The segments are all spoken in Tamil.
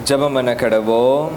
ஜெபம் பண்ண கடவோம்.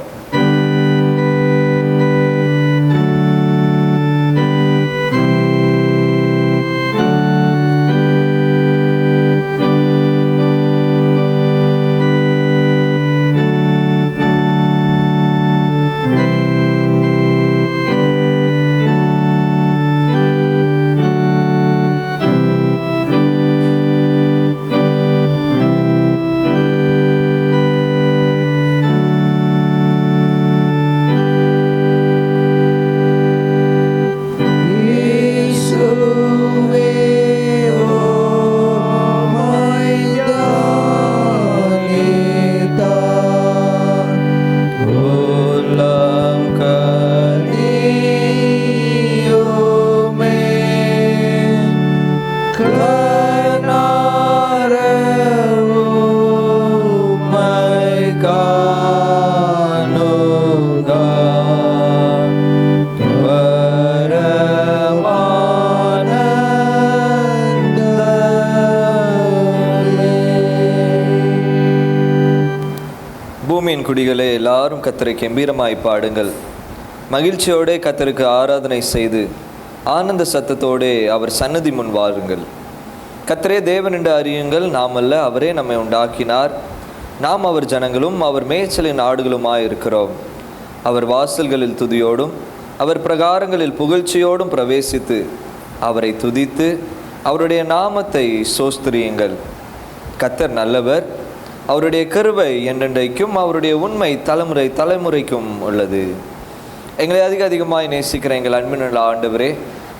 பூமியின் குடிகளே, எல்லாரும் கர்த்தரை கெம்பீரமாய் பாடுங்கள். மகிழ்ச்சியோடே கர்த்தருக்கு ஆராதனை செய்து ஆனந்த சத்தத்தோடே அவர் சன்னதி முன் வாருங்கள். கர்த்தரே தேவன் என்று அறியுங்கள். நாம் அல்ல, அவரே நம்மை உண்டாக்கினார். நாம் அவர் ஜனங்களும் அவர் மேய்ச்சலின் ஆடுகளுமாய் இருக்கிறோம். அவர் வாசல்களில் துதியோடும் அவர் பிரகாரங்களில் புகழ்ச்சியோடும் பிரவேசித்து அவரை துதித்து அவருடைய நாமத்தை சோஸ்திரியுங்கள். கர்த்தர் நல்லவர், அவருடைய கிருபை என்றென்றைக்கும், அவருடைய உண்மை தலைமுறை தலைமுறைக்கும் உள்ளது. எங்களை அதிகமாய் நேசிக்கிற எங்கள் அன்பினுள்ள ஆண்டவரே,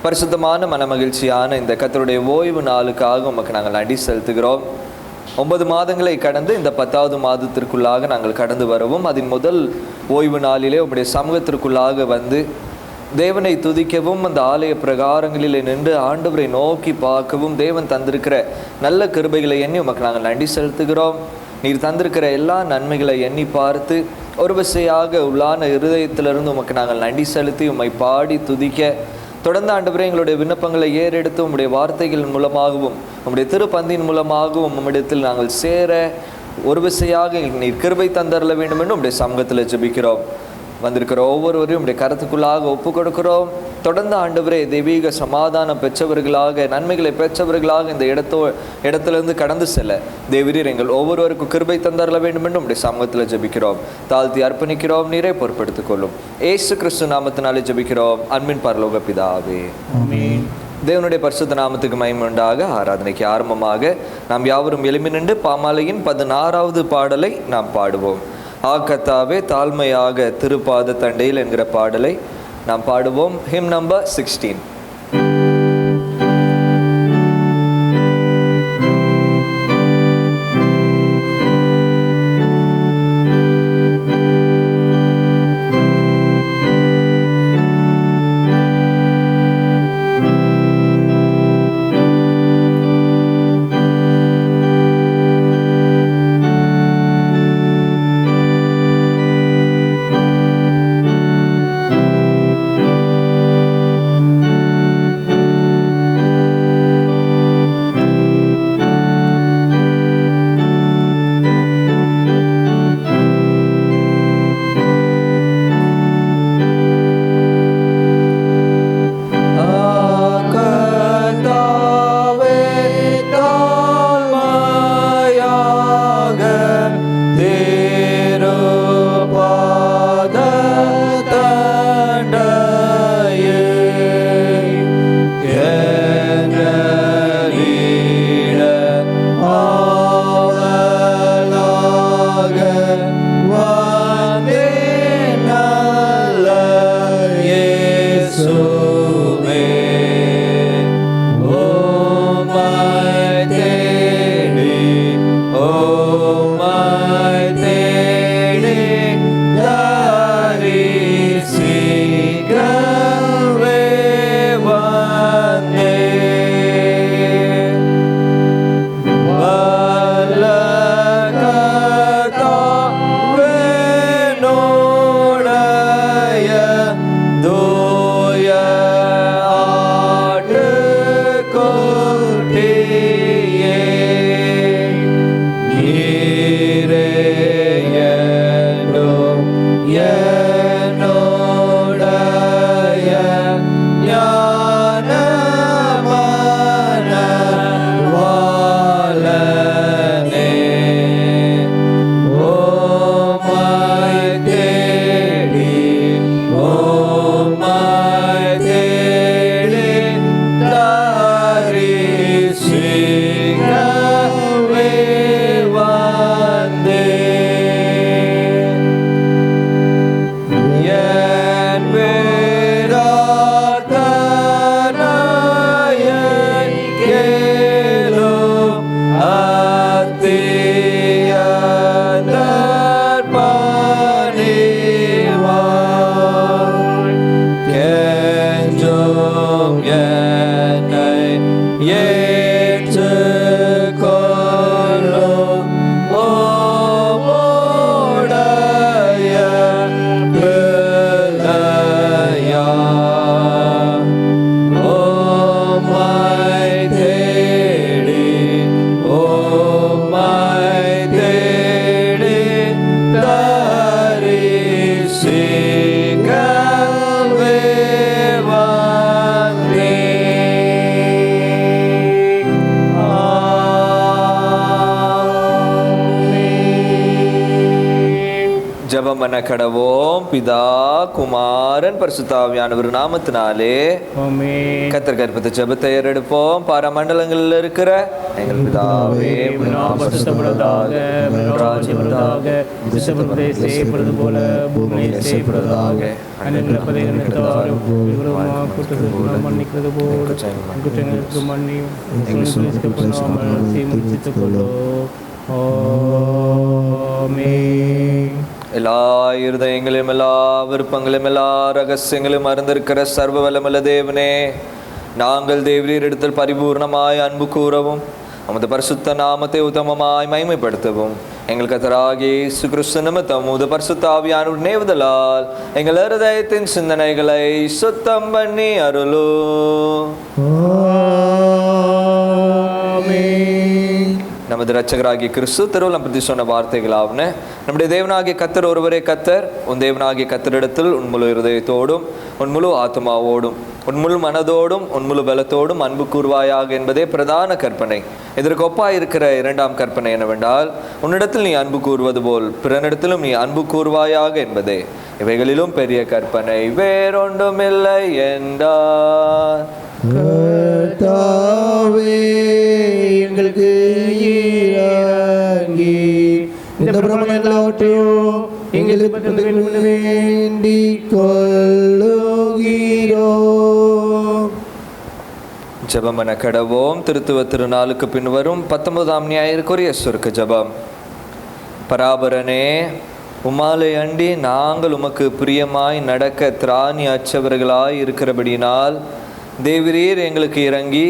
பரிசுத்தமான மனமகிழ்ச்சியான இந்த கர்த்தருடைய ஓய்வு நாளுக்காக உமக்கு நாங்கள் நன்றி செலுத்துகிறோம். 9 மாதங்களை கடந்து இந்த 10வது மாதத்திற்குள்ளாக நாங்கள் கடந்து வரவும், அதன் முதல் ஓய்வு நாளிலே உம்முடைய சமூகத்திற்குள்ளாக வந்து தேவனை துதிக்கவும், அந்த ஆலய பிரகாரங்களிலே நின்று ஆண்டவரை நோக்கி பார்க்கவும் தேவன் தந்திருக்கிற நல்ல கிருபைகளை எண்ணி உமக்கு நாங்கள் நன்றி செலுத்துகிறோம். நீர் தந்திருக்கிற எல்லா நன்மைகளை எண்ணி பார்த்து ஒரு விசையாக உள்ளான இருதயத்திலிருந்து உமக்கு நாங்கள் நன்றி செலுத்தி உம்மை பாடி துதிக்க தொடர்ந்து ஆண்டவரே எங்களுடைய விண்ணப்பங்களை ஏறெடுத்து உம்முடைய வார்த்தைகள் மூலமாகவும் உம்முடைய திருப்பந்தின் மூலமாகவும் உம்மிடத்தில் நாங்கள் சேர ஒரு விசையாக நீர் கிருபை தந்தரல வேண்டும் என்று உம்முடைய சமூகத்தில் ஜெபிக்கிறோம். வந்திருக்கிற ஒவ்வொருவரையும் உடைய கருத்துக்குள்ளாக ஒப்பு கொடுக்கிறோம். தொடர்ந்து ஆண்டவரே தெய்வீக சமாதானம் பெற்றவர்களாக, நன்மைகளை பெற்றவர்களாக இந்த இடத்திலிருந்து கடந்து செல்ல தேவரீர் எங்கள் ஒவ்வொருவருக்கும் கிருபை தந்தரல வேண்டும் என்று உடைய சமூகத்தில் ஜெபிக்கிறோம். தாழ்த்தி அர்ப்பணிக்கிறோம். நீரை பொறுப்படுத்திக் கொள்ளும். இயேசு கிறிஸ்து நாமத்தினாலே ஜெபிக்கிறோம், அன்பின் பரலோக பிதாவே. தேவனுடைய பரிசுத்த நாமத்துக்கு மகிமை உண்டாக. ஆராதனைக்கு ஆரம்பமாக நாம் யாவரும் எழும்பி நின்று பாமாலையின் 16வது பாடலை நாம் பாடுவோம். ஆக்கத்தாவே தாழ்மையாக திருப்பாத தண்டையில் என்கிற பாடலை நாம் பாடுவோம். Him number 16. ஜெபம் பண்ண கடவோம். பிதா குமாரன் பரிசுத்தாவியானவர் நாமத்தினாலே ஆமென். கர்த்தர் கற்பத்தை ஜெபத்தை ஏறெடுப்போம். பரமண்டலங்களில் இருக்கிற எங்கள் பிதாவே, பரிசுத்தப்படுவதாக, ராஜ்யம் வருவதாக, சித்தப்பட்டது செய்யப்படுவது போல பூமியில் செய்யப்படுவதாக. அன்றைய நினைத்தாலும் மன்னிக்கிறது போல குற்றங்களுக்கு மன்னியும் முடித்துக் கொள்ளும். எல்லா இருதயங்களையும் எல்லா விருப்பங்களையும் எல்லா ரகசியங்களையும் அறிந்திருக்கிற சர்வ வல்லமையுள்ள தேவனே, நாங்கள் தேவரீர் இடத்தில் பரிபூர்ணமாய் அன்பு கூறவும் உமது பரிசுத்த நாமத்தை உத்தமமாய் மகிமைப்படுத்தவும் எங்கள் கர்த்தராகிய இயேசு கிறிஸ்து நிமித்தம் உமது பரிசுத்த ஆவியானவர் நேவுதலால் எங்கள் இருதயத்தின் சிந்தனைகளை சுத்தம் பண்ணி அருளும். நமது இரட்சகராகிய கிறிஸ்து திருவள்ளம் பிரதி சொன்ன வார்த்தைகளாவன, நம்முடைய தேவனாகிய கர்த்தர் ஒருவரே கர்த்தர். உன் தேவனாகிய கர்த்தரிடத்தில் உன் முழு இருதயத்தோடும் உன் முழு ஆத்மாவோடும் உன் முழு மனதோடும் உன் முழு பலத்தோடும் அன்பு கூர்வாயாக என்பதே பிரதான கற்பனை. இதற்கு ஒப்பாயிருக்கிற இரண்டாம் கற்பனை என்னவென்றால், உன்னிடத்தில் நீ அன்பு கூறுவது போல் பிறனிடத்திலும் நீ அன்பு கூர்வாயாக என்பதே. இவைகளிலும் பெரிய கற்பனை வேறொன்றுமில்லை என்றார். கர்த்தாவே, எங்களுக்கு இறங்கி இந்த பிரபலம் எல்லாவற்றையும் எங்களுக்கு வேண்டிக் கொள்ளுகிறோம். ஜெபம் என கடவோம். திருத்துவ திருநாளுக்கு பின்வரும் 19ஆம் ஞாயிற்குரிய சுருக்க ஜெபம். பராபரனே, உம்மாலை அண்டி நாங்கள் உமக்கு பிரியமாய் நடக்க திராணி அச்சவர்களாய் இருக்கிறபடியினால் தேவரீர் எங்களுக்கு இறங்கி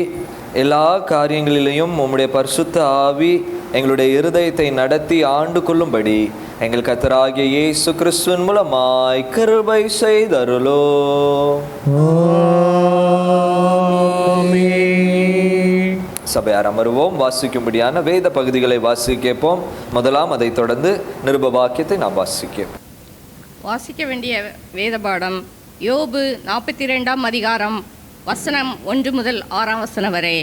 எல்லா காரியங்களிலேயும் உம்முடைய பரிசுத்த ஆவி எங்களுடைய இருதயத்தை நடத்தி ஆண்டு கொள்ளும்படி எங்கள் கர்த்தராகிய இயேசு கிறிஸ்துவின் மூலமாய் கிருபை செய்தருளோ. சபையார் அமருவோம். வாசிக்கும்படியான வேத பகுதிகளை வாசிக்கப்போம். முதலாம் அதை தொடர்ந்து நிருப வாக்கியத்தை நாம் வாசிக்கப்போம். வாசிக்க வேண்டிய வேத பாடம் யோபு 42ஆம் அதிகாரம் வசனம் 1 முதல் 6ஆம் வசனம் வரை.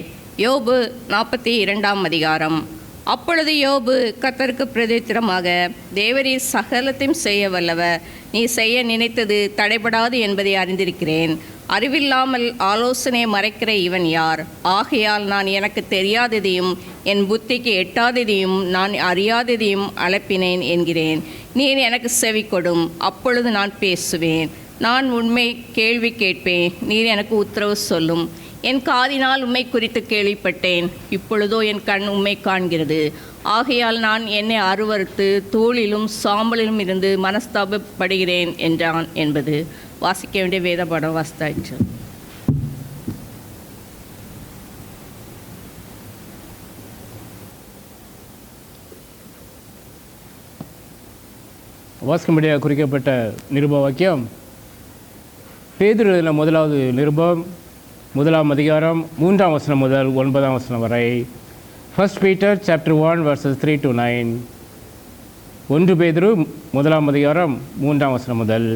யோபு 42ஆம் அதிகாரம். அப்பொழுது யோபு கர்த்தருக்கு பிரதித்திரமாக, தேவரீர் சகலத்தையும் செய்ய வல்லவர், நீ செய்ய நினைத்தது தடைபடாது என்பதை அறிந்திருக்கிறேன். அறிவில்லாமல் ஆலோசனை மறைக்கிற இவன் யார்? ஆகையால் நான் எனக்கு தெரியாததையும் என் புத்திக்கு எட்டாததையும் நான் அறியாததையும் அழைப்பினேன் என்கிறேன். நீர் எனக்கு செவி கொடும், அப்பொழுது நான் பேசுவேன். நான் உண்மை கேள்வி கேட்பேன், நீர் எனக்கு உத்தரவு சொல்லும். என் காதினால் உம்மை குறித்து கேள்விப்பட்டேன், இப்பொழுதோ என் கண் உம்மை காண்கிறது. ஆகையால் நான் என்னை அருவறுத்து தூளிலும் சாம்பலிலும் இருந்து மனஸ்தாபப்படுகிறேன் என்றான் என்பது. வாசிக்க வேண்டிய வேத பாடம் வாசித்தாயிற்று. வாசிக்கும்படியாக குறிக்கப்பட்ட நிருப வாக்கியம் பேதுரு முதலாவது நிருபம் 1ஆம் அதிகாரம் 3ஆம் வசனம் முதல் 9ஆம் வசனம் வரை. 1 Peter chapter 1 verses 3 to 9. 1 பேதுரு 1ஆம் அதிகாரம் 3ஆம் வசனம் முதல்.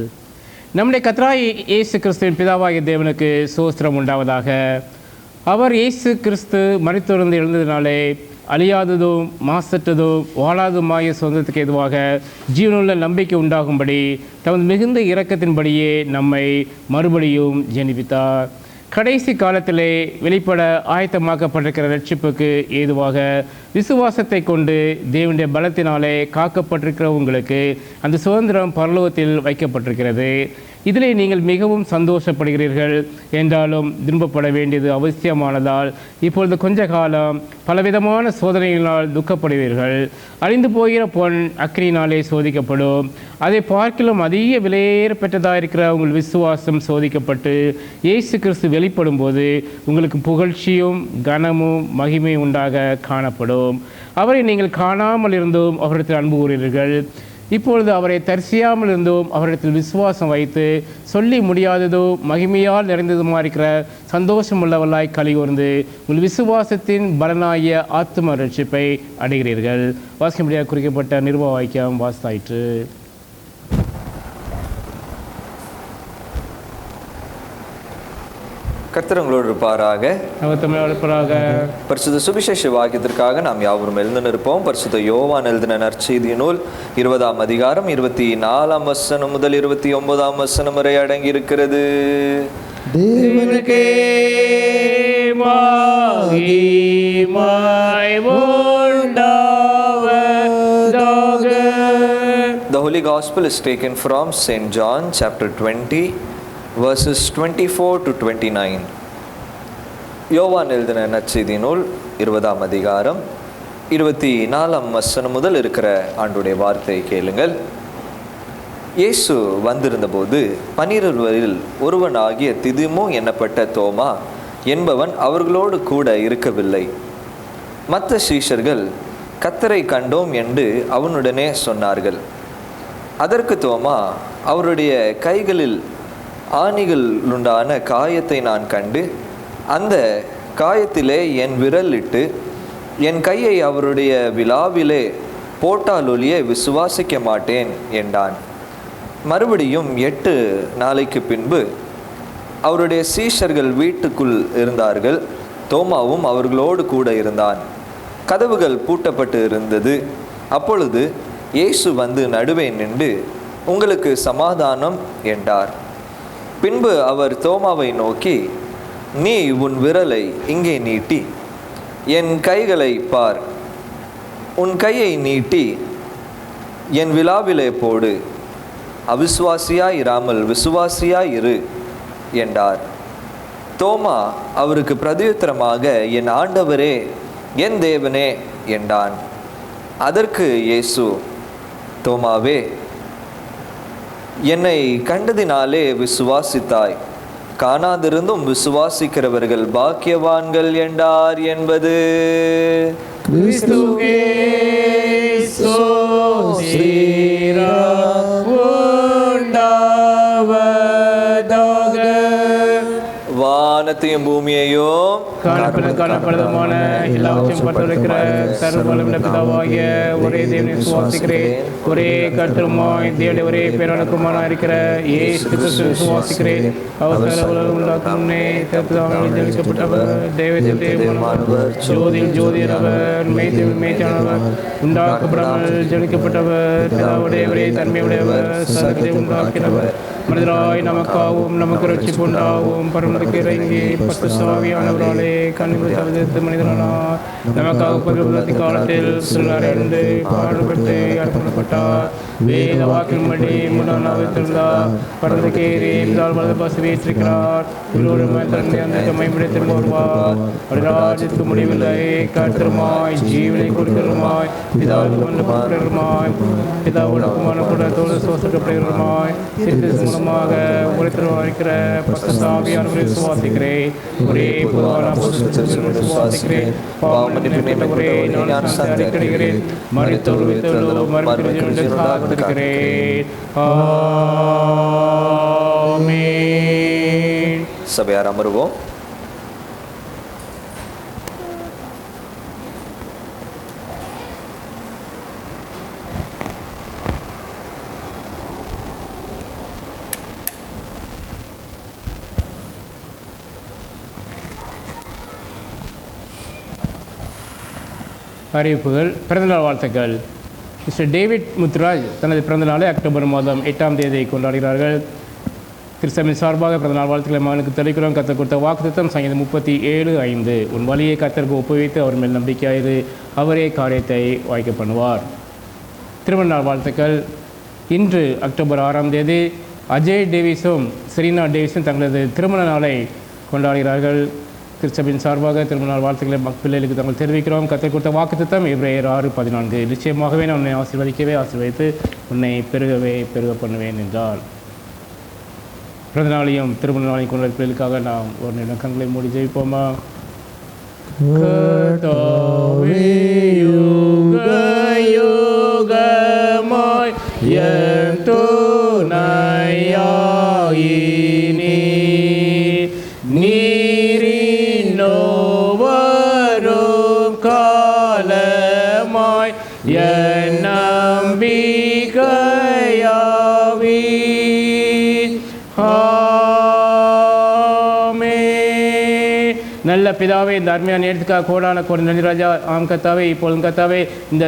நம்முடைய கர்த்தராகிய இயேசு கிறிஸ்துவின் பிதாவாகிய தேவனுக்கு ஸ்தோத்திரம் உண்டாவதாக. அவர் இயேசு கிறிஸ்து மரித்தொழிந்து எழுந்ததினாலே அழியாததும் மாசற்றதும் வாழாதுமாய சொந்தத்துக்கு எதுவாக ஜீவனுள்ள நம்பிக்கை உண்டாகும்படி தமது மிகுந்த இரக்கத்தின்படியே நம்மை மறுபடியும் ஜெனிப்பித்தார். கடைசி காலத்திலே வெளிப்பட ஆயத்தமாக்கப்பட்டிருக்கிற ரட்சிப்புக்கு ஏதுவாக விசுவாசத்தை கொண்டு தேவனுடைய பலத்தினாலே காக்கப்பட்டிருக்கிற உங்களுக்கு அந்த சுதந்திரம் பரலோகத்தில் வைக்கப்பட்டிருக்கிறது. இதிலே நீங்கள் மிகவும் சந்தோஷப்படுகிறீர்கள். என்றாலும் திரும்பப்பட வேண்டியது அவசியமானதால் இப்பொழுது கொஞ்ச காலம் பலவிதமான சோதனைகளினால் துக்கப்படுவீர்கள். அழிந்து போகிற பொன் அக்கினியினாலே சோதிக்கப்படும். அதை பார்க்கிலும் அதிக விலையேற பெற்றதாக இருக்கிற உங்கள் விசுவாசம் சோதிக்கப்பட்டு இயேசு கிறிஸ்து வெளிப்படும் போது உங்களுக்கு புகழ்ச்சியும் கனமும் மகிமை உண்டாக காணப்படும். அவரை நீங்கள் காணாமல் இருந்தும் அவரிடத்தில் அன்பு கூறுகிறீர்கள். இப்பொழுது அவரை தரிசியாமல் இருந்தும் அவரிடத்தில் விசுவாசம் வைத்து சொல்லி முடியாததோ மகிமையால் நிறைந்ததுமா இருக்கிற சந்தோஷம் உள்ளவர்களாய் கலிகூர்ந்து உங்கள் விசுவாசத்தின் பலனாகிய ஆத்தும ரட்சிப்பை அடைகிறீர்கள். வாசிக்கும்படியாக குறிக்கப்பட்ட நிருப வாக்கியம் வாசித்தாயிற்று. கர்த்தர் உங்களோடு இருப்பாராக. அவர் தமிழ் இருப்பாராக. பரிசுத்த சுவிசேஷ வாக்கியத்திற்காக நாம் யாவரும் எழுந்து நிற்போம். பரிசுத்த யோவான் எழுதின நற்செய்தி நூல் 20ஆம் அதிகாரம் 24ஆம் வசனம் முதல் 29ஆம் வசனம் வரை அடங்கி இருக்கிறது. தேவனுக்கே The Holy Gospel is taken from St. John chapter 20 verses 24 to 29. யோவான் எழுதின நற்செய்தி நூல் 20ஆம் அதிகாரம் 24ஆம் வசனம் முதல் இருக்கிற ஆண்டுடைய வார்த்தையை கேளுங்கள். இயேசு வந்திருந்தபோது 12 ஒருவனாகிய திதிமு என்னப்பட்ட தோமா என்பவன் அவர்களோடு கூட இருக்கவில்லை. மற்ற சீஷர்கள் கர்த்தரை கண்டோம் என்று அவனுடனே சொன்னார்கள். அதற்கு தோமா, அவருடைய கைகளில் ஆணிகள் உண்டான காயத்தை நான் கண்டு அந்த காயத்திலே என் விரல் இட்டு என் கையை அவருடைய விலாவிலே போட்டாலொழிய விசுவாசிக்க மாட்டேன் என்றான். மறுபடியும் 8 நாளைக்கு பின்பு அவருடைய சீஷர்கள் வீட்டுக்குள் இருந்தார்கள். தோமாவும் அவர்களோடு கூட இருந்தான். கதவுகள் பூட்டப்பட்டு இருந்தது. அப்பொழுது இயேசு வந்து நடுவே நின்று, உங்களுக்கு சமாதானம் என்றார். பின்பு அவர் தோமாவை நோக்கி, நீ உன் விரலை இங்கே நீட்டி என் கைகளை பார். உன் கையை நீட்டி என் விலாவிலே போடு. அவிசுவாசியாய் இராமல் விசுவாசியாய் இரு என்றார். தோமா அவருக்கு பிரதியுத்தரமாக, என் ஆண்டவரே, என் தேவனே என்றான். அதற்கு இயேசு, தோமாவே, என்னை கண்டதினாலே விசுவாசித்தாய், காணாதிருந்தும் விசுவாசிக்கிறவர்கள் பாக்கியவான்கள் என்றார் என்பது கிறிஸ்துவே வானத்தையும் பூமியையும் காணப்படுதமான எல்லாவற்றையும் பற்றிருக்கிற சர்வவல்லமையுள்ள பிதாவாகிய ஒரே தேவனை விசுவாசிக்கிறேன். ஒரே கர்த்தருமாய் தேவனுடைய ஒரே பேரான இருக்கிற இயேசு கிறிஸ்துவை விசுவாசிக்கிறேன். அவர் சகல உண்டாக்கும் முன்னே கர்த்தரால் ஜனிக்கப்பட்டவர், தேவத்தில் தேவனானவர், ஜோதியில் ஜோதியானவர், மெய்தேவில் மெய்தானவர், உண்டாக்கப்படாமல் ஜனிக்கப்பட்டவர், பிதாவுடைய ஒரே தன்மையுடையவர், சகலத்தை உண்டாக்கினவர், மனிதராய் நமக்காகவும் நமக்கு ரட்சிப்பு உண்டாகவும் பரமத்துக்கு இறங்கி பசுத்தாவியானவராலே கண்ணில் தவிர்த்து மனிதனானார். நமக்காக பரிபூரண காலத்தில் சிலர் அடைந்து பாடுபட்டு அர்ப்பணப்பட்டார். வேத வாக்கின்படி முன்னாள் பரமத்துக்கு ஏறி வலது பாசி வீற்றிருக்கிறார். திரும்ப வருவார். ராஜ்யத்துக்கு முடிவில்லை. கர்த்தருமாய் ஜீவனை கொடுக்கிறதுமாய் பிதாவுக்கு கொண்டு பிதாவோட குமாரனோட தோடு சுவாசிக்கப்படுகிறதுமாய் மூலமாக உரைத்திருக்கிற பசுத்தாவியானவரை விசுவாசிக்கிறேன். ஒரே பொதுவான விசுவாசிக்கிறேன். ஒரே ஞானஸ்நானத்தை அறிக்கையிடுகிறேன். மரித்தோர் உயிர்த்தெழுதலும் மறுபிறவியும் சார்ந்திருக்கிறேன். ஆமென். சபையார் அமருவோம். அறிவிப்புகள். பிறந்தநாள் வாழ்த்துக்கள். மிஸ்டர் டேவிட் முத்துராஜ் தனது பிறந்தநாளை அக்டோபர் மாதம் 8ஆம் தேதியை கொண்டாடுகிறார்கள். கிறிஸ்தவன் சார்பாக பிறந்தநாள் வாழ்த்துக்களை மகனுக்கு தெரிவிக்கிறோம். கர்த்தர் கொடுத்த வாக்குத்தத்தம் சங்கீதம் 37:5. உன் வழியை கர்த்தருக்கு ஒப்புவித்து அவர் மேல் நம்பிக்கையாயிரு, அவரே காரியத்தை வாய்க்க பண்ணுவார். திருமண நாள் வாழ்த்துக்கள். இன்று அக்டோபர் 6ஆம் தேதி அஜய் டேவிஸும் செரீனா டேவிஸும் தங்களது திருமண நாளை கொண்டாடுகிறார்கள். கிறிஸ்தவின் சார்பாக திருமண வாழ்த்துக்களை பிள்ளைகளுக்கு தாங்கள் தெரிவிக்கிறோம். கர்த்தர் கொடுத்த வாக்குத்தத்தம் எபிரேயர் 6:14. நிச்சயமாகவே நான் உன்னை ஆசீர்வதிக்கவே ஆசீர்வதித்து உன்னை பெருகவே பெருக பண்ணுவேன் என்றார். பிறந்த நாளையும் திருமண நாளையும் கொண்ட பிள்ளைகளுக்காக நாம் ஒரு நிமிடம் கண்களை மூடி ஜெயிப்போமா? யோகமாய் என் துணையாயினி நீரினோவரும் காலமாய் என் நம்பிக்கையாவி. ஆமென். நல்ல பிதாவே, இந்த அருமையான நேரத்துக்காக கோடான கோடி நன்றி ராஜா. ஆம் கத்தாவே, இப்பொழுதும் கத்தாவே இந்த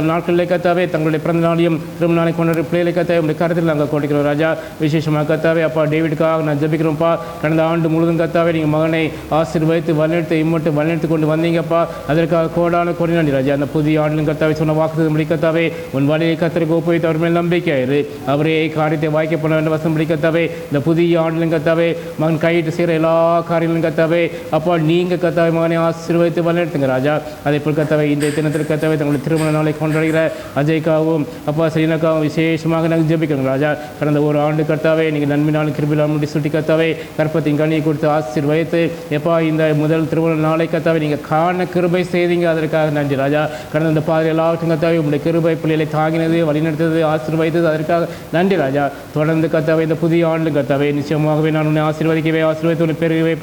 நாட்களிலே கத்தாவே தங்களுடைய பிறந்த நாளையும் திரும்ப நாளை கொண்டாடு பிள்ளைகளை கத்தாவே உடைய கருத்தில் நாங்கள் கொடுக்கிறோம் ராஜா. விசேஷமாக கத்தாவே அப்பா டேவிடுக்காக நான் ஜெபிக்கிறோம்ப்பா. கடந்த ஆண்டு முழுதும் கத்தாவே நீங்கள் மகனை ஆசீர்வதித்து வழிநடத்தி வழிநடத்தி கொண்டு வந்தீங்கப்பா. அதற்காக கோடான கோடி நன்றி ராஜா. அந்த புதிய ஆண்டிலும் கத்தாவே சொன்ன வாக்குறுதி கத்தாவே உன் வழியை கத்தருக்கு ஒப்புவித்து அவர் மேல் நம்பிக்கையாயிரு. அவரே காரியத்தை வாய்க்க பண்ண வேண்டிய வசம் கத்தாவே இந்த புதிய ஆண்டிலும் கத்தாவே மகன் கையிட்டு செய்கிற எல்லா காரியங்களும் கத்தாவே அப்பா நீங்கள் கத்தாவே மகனை ஆசீர்வதித்து வழிநடத்துங்க ராஜா. அதே போல் கத்தாவே இந்த தினத்தில் கத்தாவே தங்களுடைய திருமண நாளை கொண்டாடுகிற அஜய்க்காகவும் அப்பா சரீனாக்காகவும் விசேஷமாக நாங்கள் ஜெபிக்கிறோம் ராஜா. கடந்த ஒரு ஆண்டு கத்தாவே நீங்கள் நன்மையினாலும் கிருபையினாலும் முடி சுட்டி கத்தாவே கற்பத்தின் கனியை கொடுத்து ஆசீர்வதித்து எப்பா இந்த முதல் திருமண நாளை கத்தாவே நீங்கள் காண கிருபை செய்தீங்க. அதற்காக நன்றி ராஜா. கடந்த இந்த பாதை எல்லாவற்றும் கத்தாவே உங்களுடைய கிருபை பிள்ளைகளை தாங்கினது வழிநடத்தது ஆசீர்வதித்தது. அதற்காக நன்றி ராஜா. தொடர்ந்து கத்தாவே இந்த புதிய ஆண்டு கத்தாவே நிச்சயமாகவே நான் உன்னை ஆசீர்வதிக்கவே ஆசீர்வதித்து உன்னை பெருகவே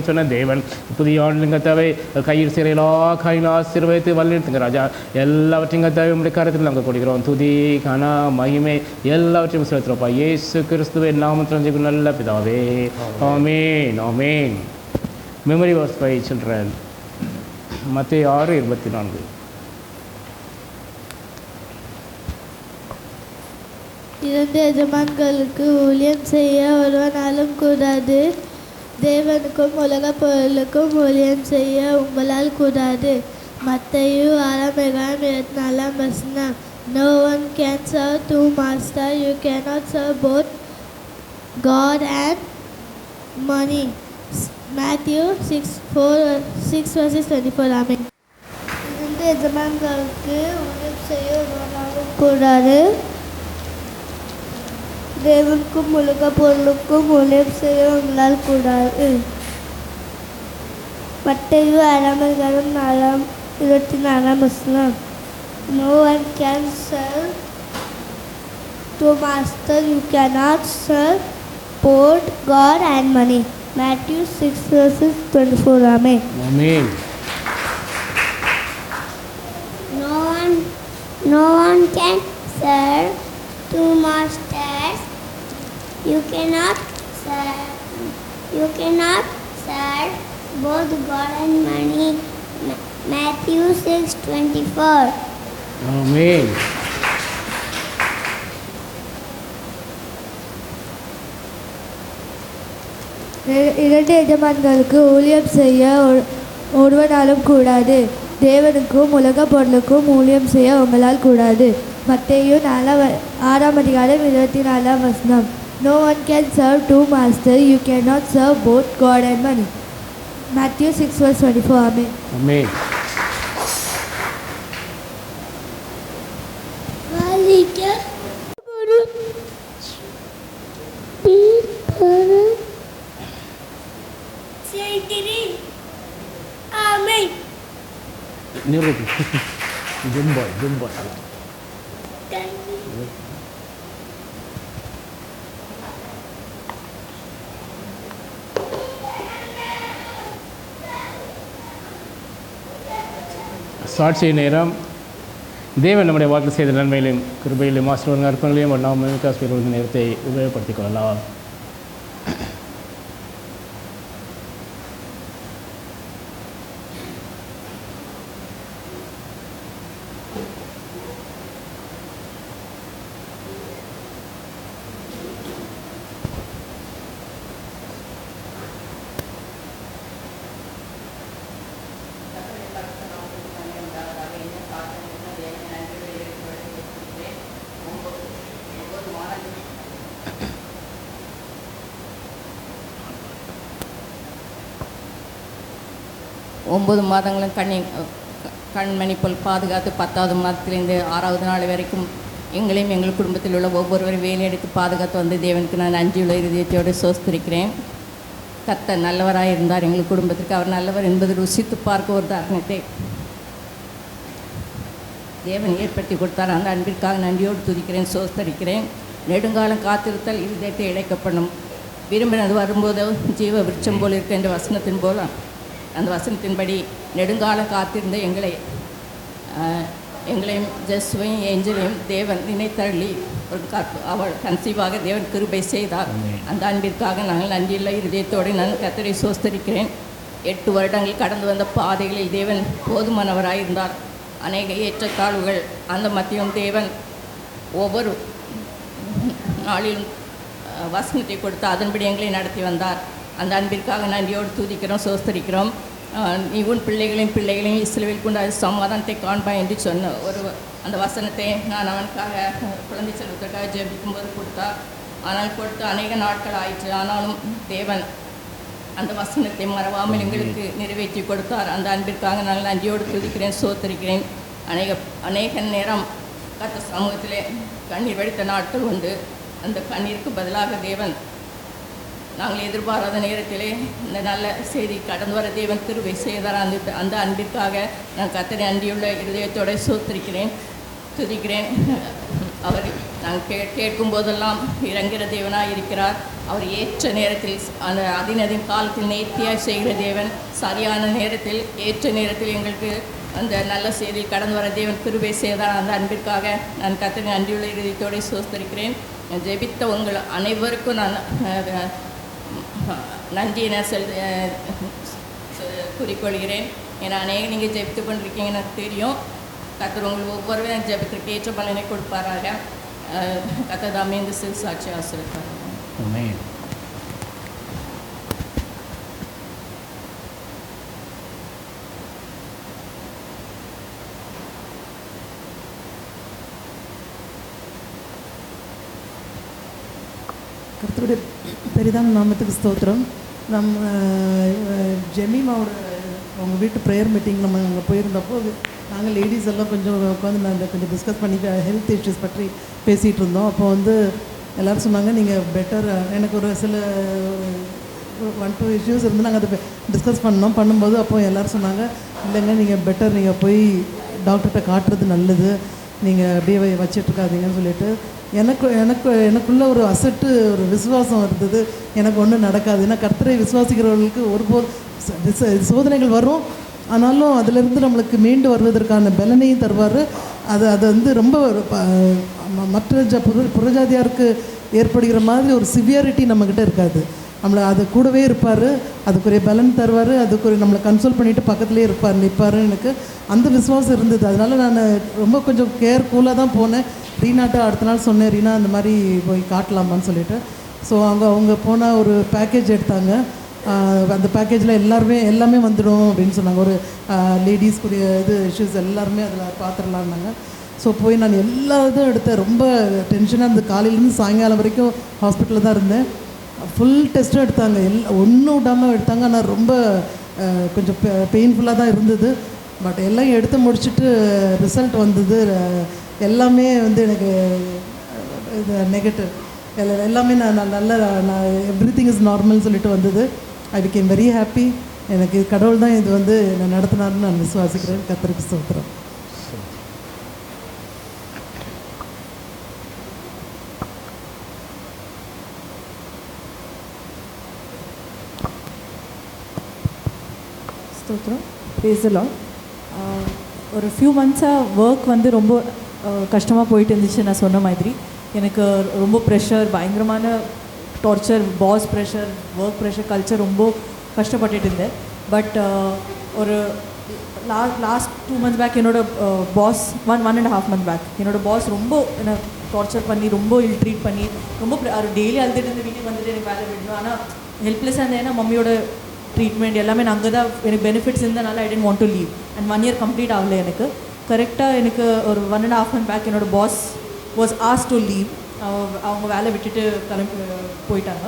சொன்ன தேவன் புதிய ஆண்டு கத்தாவே கையில் செய்கிற எல்லா காயிலும் ஆசீர்வதித்து வழிநடத்துங்க ராஜா. எல்லாவற்றையும் கத்தாவே உங்களுடைய கருத்தில் நாங்கள் கொடுக்கிறோம். துதி கனா மகிமை எல்லாவற்றையும் செலுத்துறோம்ப்பா. இயேசு கிறிஸ்துவின் நாமத்தில் ஜெபிக்கிறோம் நல்ல பிதாவே. ஆமென் ஆமென். Memory verse by children. மத்தேயு 6:24. இரண்டு எஜமான்களுக்கு ஊழியம் செய்ய ஒருவனாலும் கூடாது. தேவனுக்கும் உலக பொருளுக்கும் ஊழியம் செய்ய உங்களால் கூடாது. மத்தேயு 6:24. No one can serve two masters. You cannot serve both God and money. Matthew 6:24. Amen. இரண்டு எஜமான்களுக்கு ஊழியம் செய்ய ஒருவனாலும் கூடாது. தேவனுக்கும் உலக பொருளுக்கும் ஊழியம் செய்ய உங்களால் கூடாது. மத்தேயு 6:24. No one can serve two masters. You cannot serve both God and money. Matthew 6:24. Amen. Amen. No one can serve two masters. You cannot serve both God and money. Matthew 6:24. ஆமென். இரண்டு எஜமான்களுக்கு ஊழியம் செய்ய ஒருவனாலும் கூடாது. தேவனுக்கும் உலக பொருளுக்கும் ஊழியம் செய்ய உங்களால் கூடாது. மத்தேயு 6:24. No one can serve two masters. You cannot serve both God and money. Matthew 6:24. Amen. ஆமென். நிறுத்து. ஜும்பா. சாட்சி நேரம். தேவன் நம்முடைய வாக்கு செய்த நன்மையிலும் கிருபையிலும் ஆசீர்வாதம் அர்ப்பணிலையும் நாம் காசுபெறுவது நேரத்தை உபயோகப்படுத்திக் கொள்ளலாம். ஒம்பது மாதங்களும் கண்மணி போல் பாதுகாத்து 10வது மாதத்திலிருந்து 6வது நாள் வரைக்கும் எங்களையும் எங்கள் குடும்பத்தில் உள்ள ஒவ்வொருவரும் வேலையெடுத்து பாதுகாத்து வந்து தேவனுக்கு நான் நன்றியுள்ள இருதயத்தோடு சோஸ்திருக்கிறேன். கர்த்தர் நல்லவராக இருந்தார். எங்கள் குடும்பத்திற்கு அவர் நல்லவர் என்பது ருசித்து பார்க்க ஒரு தருணத்தை தேவன் ஏற்படுத்தி கொடுத்தார். அந்த அன்பிற்காக நன்றியோடு துதிக்கிறேன், சோஸ்தரிக்கிறேன். நெடுங்காலம் காத்திருத்தல் இருதயத்தை இழைக்கப்படும். விரும்பினது வரும்போது ஜீவ விருட்சம் போல் இருக்க என்ற வசனத்தின் போல அந்த வசனத்தின்படி நெடுங்காலம் காத்திருந்த எங்களையும் ஜெஸ்வையும் ஏஞ்சலையும் தேவன் நினைத்தள்ளி ஒரு அவள் கன்சீவாக தேவன் கிருபை செய்தார். அந்த அன்பிற்காக நாங்கள் நன்றியுள்ள இருதயத்தோடு நான் கர்த்தரை சோஸ்தரிக்கிறேன். 8 வருடங்கள் கடந்து வந்த பாதைகளில் தேவன் போதுமானவராயிருந்தார். அநேக ஏற்றத்தாழ்வுகள் அந்த மத்தியும் தேவன் ஒவ்வொரு நாளிலும் வசனத்தை கொடுத்து அதன்படி எங்களை நடத்தி வந்தார். அந்த அன்பிற்காக நன்றியோடு துதிக்கிறோம், சோஸ்தரிக்கிறோம். நீ உன் பிள்ளைகளையும் இஸ்ரவேல் கொண்டு அது சமாதானத்தை காண்பா என்று சொன்ன அந்த வசனத்தை நான் அவனுக்காக குழந்தை செல்வதற்காக ஜெபிக்கும்போது கொடுத்தார். ஆனால் கொடுத்து அநேக நாட்கள் ஆயிற்று. ஆனாலும் தேவன் அந்த வசனத்தை மறவாமல் எங்களுக்கு நிறைவேற்றி கொடுத்தார். அந்த அன்பிற்காக நான் நன்றியோடு துதிக்கிறேன், சோத்தரிக்கிறேன். அநேக நேரம் கர்த்தர் சமூகத்திலே கண்ணீர் வடித்த நாட்கள் உண்டு. அந்த கண்ணீருக்கு பதிலாக தேவன் நாங்கள் எதிர்பாராத நேரத்திலே இந்த நல்ல செய்தி கடந்து வர தேவன் கிருபை செய்தார். அந்த அன்பிற்காக நான் கர்த்தரை நன்றியுள்ள இருதயத்தோடு சோத்தரிக்கிறேன், துதிக்கிறேன். அவர் நாங்கள் கேட்கும் போதெல்லாம் இறங்குகிற தேவனாக இருக்கிறார். அவர் ஏற்ற நேரத்தில் அந்த அதினதின் காலத்தில் நேர்த்தியாக செய்கிற தேவன், சரியான நேரத்தில் ஏற்ற நேரத்தில் எங்களுக்கு அந்த நல்ல செய்தி கடந்து வர தேவன் கிருபை செய்தார். அந்த அன்பிற்காக நான் கர்த்தரை நன்றியுள்ள இருதயத்தோடு சோஸ்தரிக்கிறேன். ஜெபித்த உங்கள் அனைவருக்கும் நான் நன்றியை நான் குறிக்கொள்கிறேன். ஏன்னா நீங்கள் ஜெபித்து கொண்டிருக்கீங்க எனக்கு தெரியும். கர்த்தர் உங்கள் ஒவ்வொருவரும் ஜெபத்திற்கு ஏற்ற பலனை கொடுப்பாராக. கர்த்தர் தாமே இந்த சாட்சி ஆசீர்வதிப்பார். ஆமென். கர்த்தருடைய பெரிதான நாமத்துக்கு ஸ்தோத்திரம். நம்ம ஜெமீமாவோட அவங்க வீட்டு ப்ரேயர் மீட்டிங் நம்ம அங்கே போயிருந்தப்போ நாங்கள் லேடிஸ் எல்லாம் கொஞ்சம் உட்காந்து கொஞ்சம் டிஸ்கஸ் பண்ணி ஹெல்த் இஷ்யூஸ் பற்றி பேசிகிட்டு இருந்தோம். அப்போ எல்லோரும் சொன்னாங்க நீங்கள் பெட்டர், எனக்கு ஒரு சில 1-2 இஷ்யூஸ் இருந்து நாங்கள் அதை டிஸ்கஸ் பண்ணும்போது அப்போ எல்லோரும் சொன்னாங்க, இல்லைங்க நீங்கள் பெட்டர் நீங்கள் போய் டாக்டர்கிட்ட காட்டுறது நல்லது, நீங்கள் அப்படியே வச்சிட்ருக்காதீங்கன்னு சொல்லிட்டு எனக்குள்ள ஒரு அசட்டு ஒரு விசுவாசம் இருந்தது. எனக்கு ஒன்றும் நடக்காது. ஏன்னா கர்த்தரை விசுவாசிக்கிறவர்களுக்கு ஒருபோது சோதனைகள் வரும், ஆனாலும் அதிலிருந்து நம்மளுக்கு மீண்டு வருவதற்கான பலனையும் தருவார். அது ரொம்ப மற்ற புறஜாதியாருக்கு ஏற்படுகிற மாதிரி ஒரு சிவியாரிட்டி நம்மக்கிட்ட இருக்காது. நம்மளை அது கூடவே இருப்பார், அதுக்குரிய பலன் தருவார், அதுக்குரிய நம்மளை கன்சோல் பண்ணிவிட்டு பக்கத்துலேயே நிற்பார். எனக்கு அந்த விசுவாசம் இருந்தது. அதனால் நான் ரொம்ப கொஞ்சம் கேர்ஃபுல்லாக தான் போனேன். ரீனாட்ட அடுத்த நாள் சொன்னேன், ரீனா அந்த மாதிரி போய் காட்டலாமான்னு சொல்லிட்டு. ஸோ அவங்க போனால் ஒரு பேக்கேஜ் எடுத்தாங்க. அந்த பேக்கேஜில் எல்லாமே வந்துடும் அப்படின்னு சொன்னாங்க. ஒரு லேடிஸ்க்குரிய இஷ்யூஸ் எல்லாருமே அதில் பார்த்துடலான்னாங்க. ஸோ போய் நான் எல்லா இதுவும் எடுத்தேன். ரொம்ப டென்ஷனாக இருந்தது. காலையிலேருந்து சாயங்காலம் வரைக்கும் ஹாஸ்பிட்டலில் தான் இருந்தேன். ஃபுல் டெஸ்ட்டும் எடுத்தாங்க, ஒன்றும் விடாமல் எடுத்தாங்க. ஆனால் ரொம்ப கொஞ்சம் பெயின்ஃபுல்லாக தான் இருந்தது. பட் எல்லாம் எடுத்து முடிச்சுட்டு ரிசல்ட் வந்தது. எல்லாமே எனக்கு இது நெகட்டிவ், எல்லாமே நான் எவ்ரிதிங் இஸ் நார்மல் சொல்லிட்டு வந்தது. I became very happy. எனக்கு கடவுள் தான் இது என்னை நடத்தினார்னு நான் விசுவாசிக்கிறேன். கர்த்தருக்கு ஸ்தோத்திரம். ஸ்தோத்திரம். ப்ரைஸ் தி லார்ட். ஒரு ஃபியூ மந்த்ஸாக ஒர்க் ரொம்ப கஷ்டமாக போயிட்டு இருந்துச்சு. நான் சொன்ன மாதிரி எனக்கு ரொம்ப ப்ரெஷர், பயங்கரமான torture, boss pressure, work pressure, culture ரொம்ப கஷ்டப்பட்டுட்டு இருந்தேன். பட் ஒரு லாஸ்ட் 2 months பேக் என்னோடய பாஸ் 1.5 months பேக் என்னோடய பாஸ் ரொம்ப என்னை டார்ச்சர் பண்ணி, ரொம்ப இல் ட்ரீட் பண்ணி, ரொம்ப டெய்லி அழுதுட்டு இருந்து வீட்டுக்கு வந்துட்டு எனக்கு வேலை விடணும். ஆனால் ஹெல்ப்லெஸ்ஸாக இருந்தேன். ஏன்னா மம்மியோட ட்ரீட்மெண்ட் எல்லாமே நான் அங்கே தான் எனக்கு பெனிஃபிட்ஸ் இருந்தனால I didn't want to leave. And 1 year complete ஆகலை எனக்கு. கரெக்டாக எனக்கு ஒரு 1.5 months பேக் என்னோட boss was asked to leave. அவங்க வேலை விட்டுட்டு போயிட்டாங்க.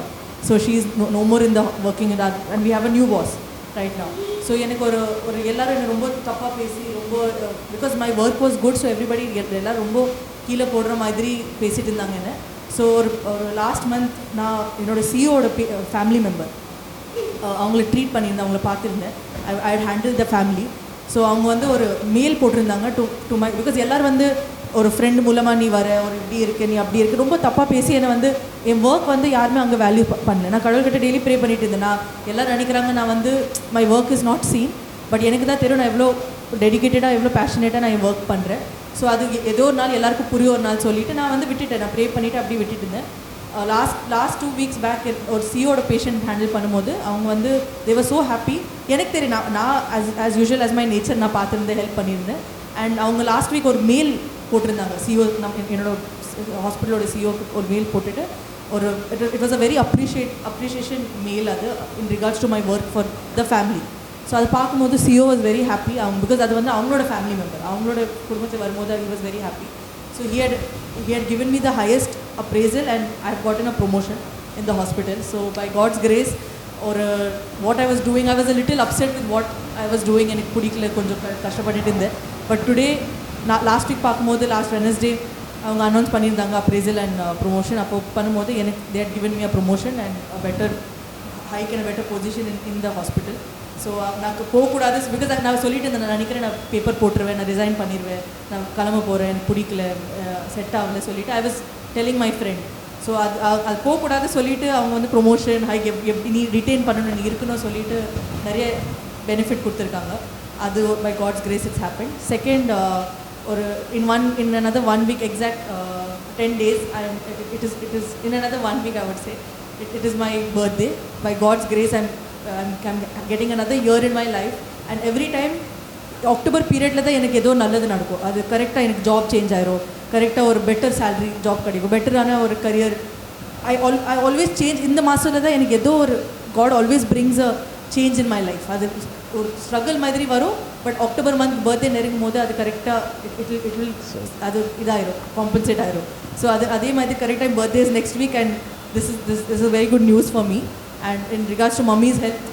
So she is no more in the working in that and we have a new boss right now. So எனக்கு ஒரு எல்லோரும் என்னை ரொம்ப தப்பாக பேசி, ரொம்ப because my work was good, so everybody எல்லோரும் ரொம்ப கீழே போடுற மாதிரி பேசிகிட்டு இருந்தாங்க என்ன. ஸோ ஒரு லாஸ்ட் மந்த் நான் என்னோடய சிஓட ஃபேமிலி மெம்பர் அவங்கள ட்ரீட் பண்ணியிருந்தேன், அவங்கள பார்த்துருந்தேன். I handle the family. So அவங்க ஒரு மெயில் போட்டிருந்தாங்க டு மை, பிகாஸ் எல்லோரும் ஒரு ஃப்ரெண்டு மூலமாக நீ வர, ஒரு இப்படி இருக்கு, நீ அப்படி இருக்கு, ரொம்ப தப்பாக பேசி என்னை என் ஒர்க் யாருமே அங்கே வேல்யூ பண்ணல. நான் கடவுள்கிட்ட டெய்லி ப்ரே பண்ணிட்டு இருந்தேன். நான் எல்லோரும் நினைக்கிறாங்க நான் my work is not seen, but எனக்கு தான் தெரியும் நான் எவ்வளோ டெடிக்கேட்டடாக, எவ்வளோ பேஷனேட்டாக நான் என் ஒர்க் பண்ணுறேன். ஸோ அது ஏதோ ஒரு நாள் எல்லாருக்கும் புரிய ஒரு நாள் சொல்லிவிட்டு நான் விட்டுட்டேன். நான் ப்ரே பண்ணிவிட்டு அப்படியே விட்டுட்டு இருந்தேன். லாஸ்ட் 2 வீக்ஸ் பேக் ஒரு சிஓட பேஷண்ட் ஹேண்டில் பண்ணும்போது அவங்க வந்து தேவர் ஸோ ஹாப்பி. எனக்கு தெரியும், நான் as usual as my nature நான் பார்த்துருந்தேன், ஹெல்ப் பண்ணியிருந்தேன். அண்ட் அவங்க லாஸ்ட் வீக் ஒரு மெயில் போட்டிருந்தாங்க சிஓ, என்னோட ஹாஸ்பிட்டலோட சிஓக்கு ஒரு மெயில் போட்டுட்டு ஒரு it was a very appreciation mail அது in regards to my work for the family. So அதை பார்க்கும்போது சிஓ வாஸ் வெரி ஹாப்பி. அவங்க பிகாஸ் அது வந்து அவங்களோட ஃபேமிலி மெம்பர், அவங்களோட குடும்பத்தில் வரும்போது he was very happy. So he had given me the highest appraisal and I have gotten a promotion in the hospital. So by God's grace, or what I was doing, I was a little upset with what I was doing and pudikla konjam kashtapadittu irundhen. But today, last week பார்க்கும்போது லாஸ்ட் வெனஸ்டே அவங்க அனௌன்ஸ் பண்ணியிருந்தாங்க appraisal and promotion. அப்போ பண்ணும்போது எனக்கு they had given me a promotion and a better hike and a better position in the hospital. So நான் போகக்கூடாது பிகாஸ் நான் சொல்லிட்டு இருந்தேன், நான் நினைக்கிறேன் நான் பேப்பர் போட்டுருவேன், நான் ரிசைன் பண்ணிடுவேன், நான் கிளம்ப போகிறேன், எனக்கு பிடிக்கல, செட் ஆகலை சொல்லிவிட்டு I was telling my friend. So அது போகக்கூடாது சொல்லிவிட்டு அவங்க வந்து ப்ரொமோஷன் ஹைக் எப்படி நீ ரிட்டைன் பண்ணணும், நீ இருக்கணும் சொல்லிவிட்டு நிறைய பெனிஃபிட் கொடுத்துருக்காங்க. அது by God's grace it's happen. Second ஒரு in another 1 week exact 10 days it is in another 1 week I would say it is my birthday. By God's grace I'm getting another year in my life and every time October பீரியடில் தான் எனக்கு ஏதோ நல்லது நடக்கும். அது கரெக்டாக எனக்கு ஜாப் சேஞ்ச் ஆயிரும், கரெக்டாக ஒரு பெட்டர் சேலரி ஜாப் கிடைக்கும், பெட்டரான ஒரு கரியர். I always change. இந்த மாதத்தில் தான் எனக்கு ஏதோ ஒரு God always brings a change in my life. அது ஒரு ஸ்ட்ரகிள் மாதிரி வரும், பட் அக்டோபர் மந்த் பர்த்டே நெருங்கும் போது அது கரெக்டாக இட் வில் அது இதாயிரும், காம்பன்சேட் ஆயிரும். ஸோ அதே மாதிரி கரெக்டாக birthday is next week and this is a very good news for me. And in regards to mummy's health,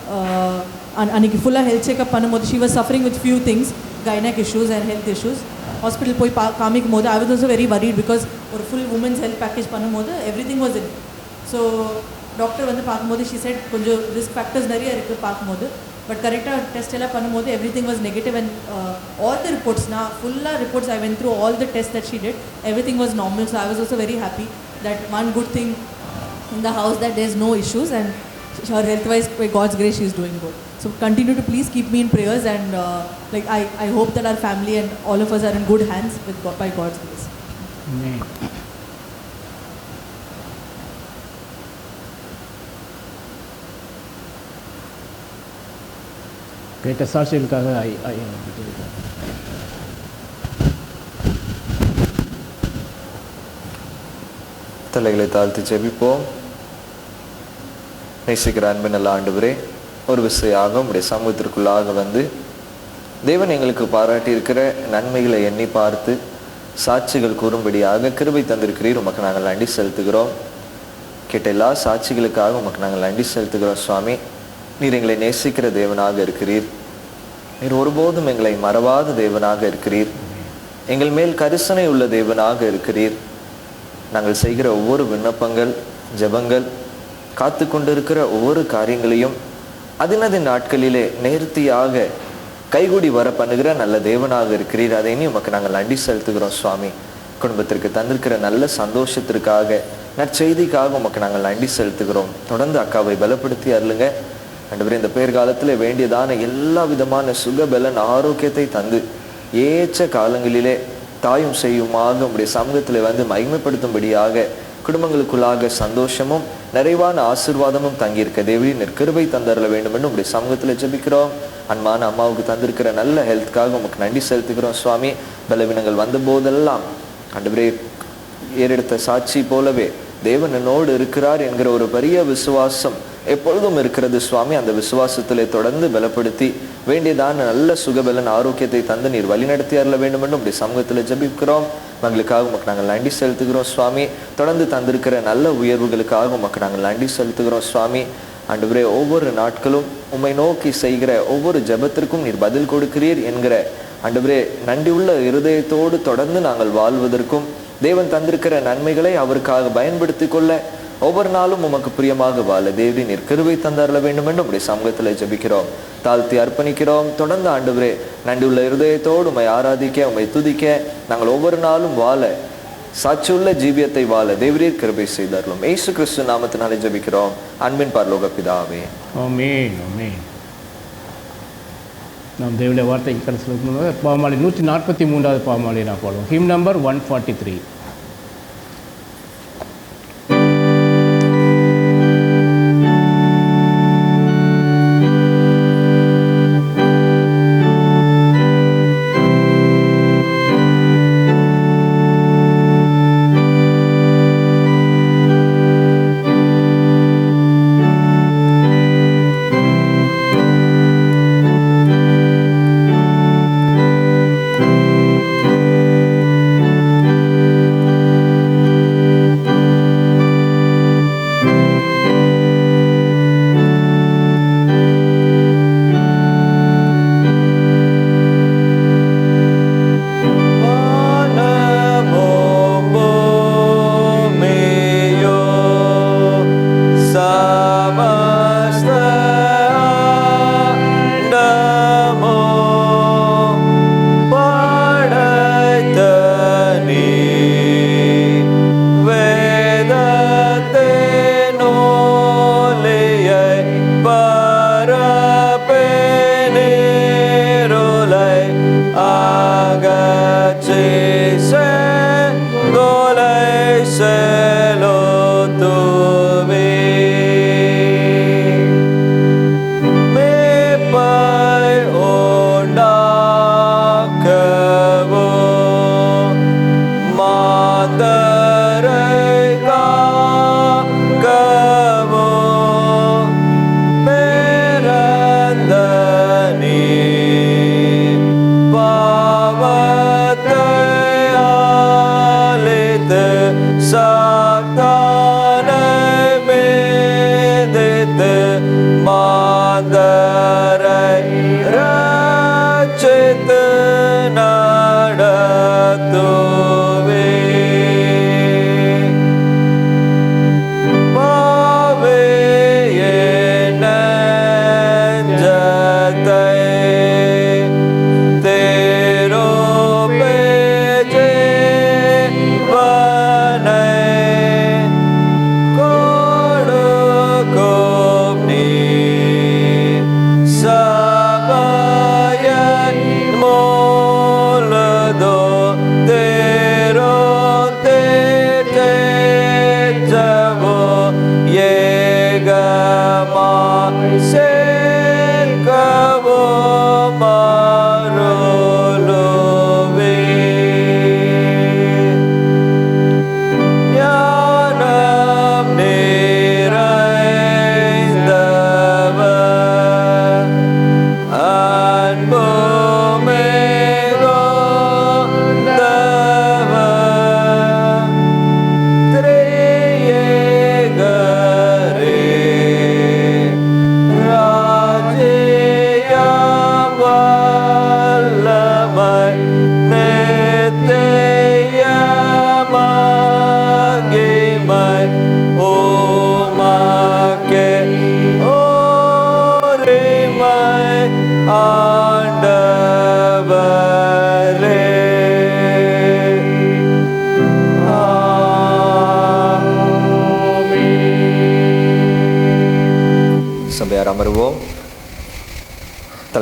அன்றைக்கி ஃபுல்லாக ஹெல்த் செக்அப் பண்ணும்போது she was suffering with few things, gynec issues and health issues. Hospital போய் காமிக்கும் போது I was also very worried because ஒரு ஃபுல் உமன்ஸ் ஹெல்த் பேக்கேஜ் பண்ணும்போது everything was in. So doctor வந்து பார்க்கும்போது she said கொஞ்சம் ரிஸ்க் ஃபேக்டர்ஸ் நிறைய இருக்குது பார்க்கும்போது, பட் கரெக்டாக டெஸ்ட் எல்லாம் பண்ணும்போது everything was negative and all the reports, நான் ஃபுல்லாக reports I went through all the tests that she did, everything was normal. So I was also very happy that one good thing in the house that there's no issues and her health wise by God's grace she is doing good. So continue to please keep me in prayers and like I hope that our family and all of us are in good hands with God, by God's grace. Amen. கேட்ட சாட்சிகளுக்காக தலைகளை தாழ்த்தி ஜெபிப்போம். நேசிக்கிற அன்பின் நல்ல ஆண்டவரே, ஒரு விசையாக உடைய சமூகத்திற்குள்ளாக வந்து தேவன் எங்களுக்கு பாராட்டி இருக்கிற நன்மைகளை எண்ணி பார்த்து சாட்சிகள் கூறும்படியாக கிருபை தந்திருக்கிறீர். உமக்கு நாங்கள் நன்றி செலுத்துகிறோம். கேட்ட எல்லா சாட்சிகளுக்காக உமக்கு நாங்கள் நன்றி செலுத்துகிறோம். சுவாமி, நீர் எங்களை நேசிக்கிற தேவனாக இருக்கிறீர். நீர் ஒருபோதும் எங்களை மறவாத தேவனாக இருக்கிறீர். எங்கள் மேல் கரிசனை உள்ள தேவனாக இருக்கிறீர். நாங்கள் செய்கிற ஒவ்வொரு விண்ணப்பங்கள், ஜெபங்கள், காத்து கொண்டிருக்கிற ஒவ்வொரு காரியங்களையும் அதினது நாட்களிலே நேர்த்தியாக கைகூடி வர பண்ணுகிற நல்ல தேவனாக இருக்கிறீர். அதை நீ உமக்கு நாங்கள் நன்றி செலுத்துகிறோம். சுவாமி, குடும்பத்திற்கு தந்திருக்கிற நல்ல சந்தோஷத்திற்காக, நற்செய்திக்காக உமக்கு நாங்கள் நன்றி செலுத்துகிறோம். தொடர்ந்து அக்காவை பலப்படுத்தி அருளுங்க ஆண்டவரே. இந்த பேர்காலத்தில் வேண்டியதான எல்லா விதமான சுகபலன் ஆரோக்கியத்தை தந்து ஏற்ற காலங்களிலே தாயும் செய்யுமாக உடைய சமூகத்தில் வந்து மகிமைப்படுத்தும்படியாக குடும்பங்களுக்குள்ளாக சந்தோஷமும் நிறைவான ஆசீர்வாதமும் தங்கியிருக்க தேவி கிருபை தந்தரல வேண்டும் என்று உடைய சமூகத்தில் ஜெபிக்கிறோம். அன்பான அம்மாவுக்கு தந்திருக்கிற நல்ல ஹெல்த்காக உமக்கு நன்றி செலுத்துகிறோம். சுவாமி, பலவீனங்கள் வந்த போதெல்லாம் ஆண்டவரே ஏறெடுத்த சாட்சி போலவே தேவன் என்னோடு இருக்கிறார் என்கிற ஒரு பெரிய விசுவாசம் எப்பொழுதும் இருக்கிறது. சுவாமி, அந்த விசுவாசத்திலே தொடர்ந்து பலப்படுத்தி வேண்டியதான நல்ல சுகபலன் ஆரோக்கியத்தை தந்து நீர் வழிநடத்தி அருள வேண்டும் என்று உடைய சமூகத்தில் ஜெபிக்கிறோம். மங்களுக்காக உமக்கு நாங்கள் நன்றி செலுத்துகிறோம். சுவாமி, தொடர்ந்து தந்திருக்கிற நல்ல உயர்வுகளுக்காக உமக்கு நாங்கள் நன்றி செலுத்துகிறோம். சுவாமி, ஆண்டவரே, ஒவ்வொரு நாட்களும் உம்மை நோக்கி செய்கிற ஒவ்வொரு ஜெபத்திற்கும் நீர் பதில் கொடுக்கிறீர் என்கிற ஆண்டவரே நன்றி உள்ள இருதயத்தோடு தொடர்ந்து நாங்கள் வாழ்வதற்கும் தேவன் தந்திருக்கிற நன்மைகளை அவருக்காக பயன்படுத்தி கொள்ள ஒவ்வொரு நாளும் உமக்கு பிரியமாக வாழ தேவி நீர் கிருபை தந்தரல வேண்டும் என்று உடைய சமூகத்தில் ஜெபிக்கிறோம், தாழ்த்தி அர்ப்பணிக்கிறோம். தொடர்ந்து ஆண்டவரே நன்றி உள்ள இருதயத்தோடு உம்மை ஆராதிக்க, உம்மை துதிக்க நாங்கள் ஒவ்வொரு நாளும் வாழ, சாட்சியுள்ள ஜீவியத்தை வாழ தேவரீர் கிருபை செய்தார்களும். இயேசு கிறிஸ்து நாமத்தினாலே ஜெபிக்கிறோம் அன்பின் பரலோக பிதாவே. ஆமென். ஆமென். நாம் தேவனுடைய வார்த்தைக்கு கடைசி பாமாலை 143வது பாமாலை நான் போடுவோம். Him number 143.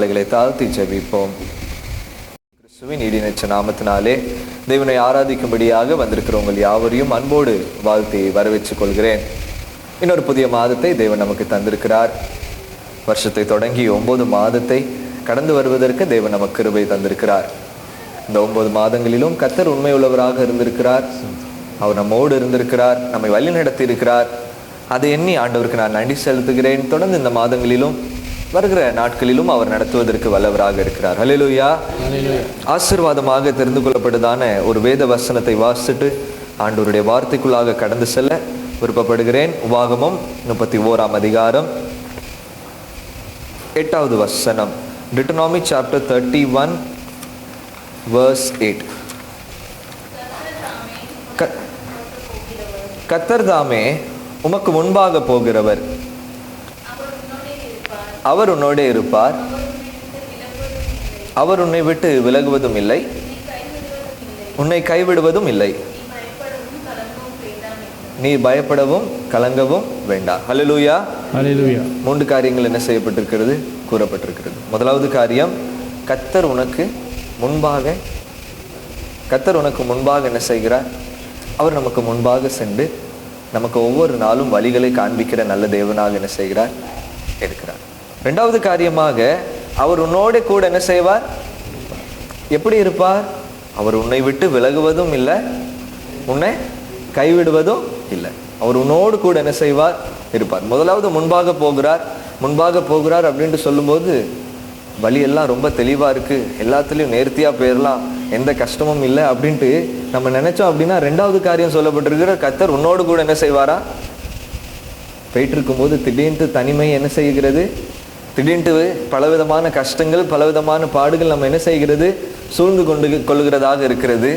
தலைகளை தாழ்த்தி ஜெபிப்போம். கிறிஸ்துவின் இடிநச்ச நாமத்தினாலே தேவனை ஆராதிக்கும்படியாக வந்திருக்கிற உங்கள் யாவரையும் அன்போடு வாழ்த்தி வரவேற்றுக் கொள்கிறேன். இன்னொரு புதிய மாதத்தை தேவன் நமக்கு தந்திருக்கிறார். வருஷத்தை தொடங்கி 9 மாதத்தை கடந்து வருவதற்கு தேவன் நமக்கு கிருபை தந்திருக்கிறார். இந்த 9 மாதங்களிலும் கர்த்தர் உண்மையுள்ளவராக இருந்திருக்கிறார். அவர் நம்மோடு இருந்திருக்கிறார், நம்மை வழி நடத்தி இருக்கிறார். அதை எண்ணி ஆண்டவருக்கு நான் நன்றி செலுத்துகிறேன். தொடர்ந்து இந்த மாதங்களிலும் வருகிற நாட்களிலும் அவர் நடத்துவதற்கு வல்லவராக இருக்கிறார். ஹல்லேலூயா. ஆசீர்வாதமாக தெரிந்து கொள்ளப்பட்டதான ஒரு வேத வசனத்தை வாசிட்டு ஆண்டவருடைய வார்த்தைக்குள்ளாக கடந்து செல்ல விருப்பப்படுகிறேன். உபாகமம் 31ஆம் அதிகாரம் 8வது வசனம். Deuteronomy chapter 31 verse 8. கர்த்தர் தாமே உமக்கு முன்பாக போகிறவர், அவர் உன்னோடே இருப்பார், அவர் உன்னை விட்டு விலகுவதும் இல்லை, உன்னை கைவிடுவதும் இல்லை, நீ பயப்படவும் கலங்கவும் வேண்டாம். ஹல்லேலூயா. ஹல்லேலூயா. 3 காரியங்கள் என்ன செய்யப்பட்டிருக்கிறது, கூறப்பட்டிருக்கிறது. முதலாவது காரியம், கர்த்தர் உனக்கு முன்பாக என்ன செய்கிறார்? அவர் நமக்கு முன்பாக சென்று நமக்கு ஒவ்வொரு நாளும் வழிகளை காண்பிக்கிற நல்ல தேவனாக என்ன செய்கிறார்? இருக்கிறார். 2வது காரியமாக, அவர் உன்னோட கூட என்ன செய்வார்? எப்படி இருப்பார்? அவர் உன்னை விட்டு விலகுவதும் இல்லை, உன்னை கைவிடுவதும் இல்லை. அவர் உன்னோடு கூட என்ன செய்வார்? இருப்பார். முதலாவது முன்பாக போகிறார் அப்படின்ட்டு சொல்லும்போது வழியெல்லாம் ரொம்ப தெளிவாக இருக்குது, எல்லாத்துலேயும் நேர்த்தியாக போயிடலாம், எந்த கஷ்டமும் இல்லை அப்படின்ட்டு நம்ம நினைச்சோம். அப்படின்னா 2வது காரியம் சொல்லப்பட்டிருக்கிற, கர்த்தர் உன்னோடு கூட என்ன செய்வாரா? போயிட்டு இருக்கும்போது திடீர்னு தனிமை என்ன செய்கிறது? திடீர்னு பலவிதமான கஷ்டங்கள், பலவிதமான பாடுகள் நம்ம என்ன செய்கிறது? சூழ்ந்து கொள்ளுகிறதாக இருக்கிறது.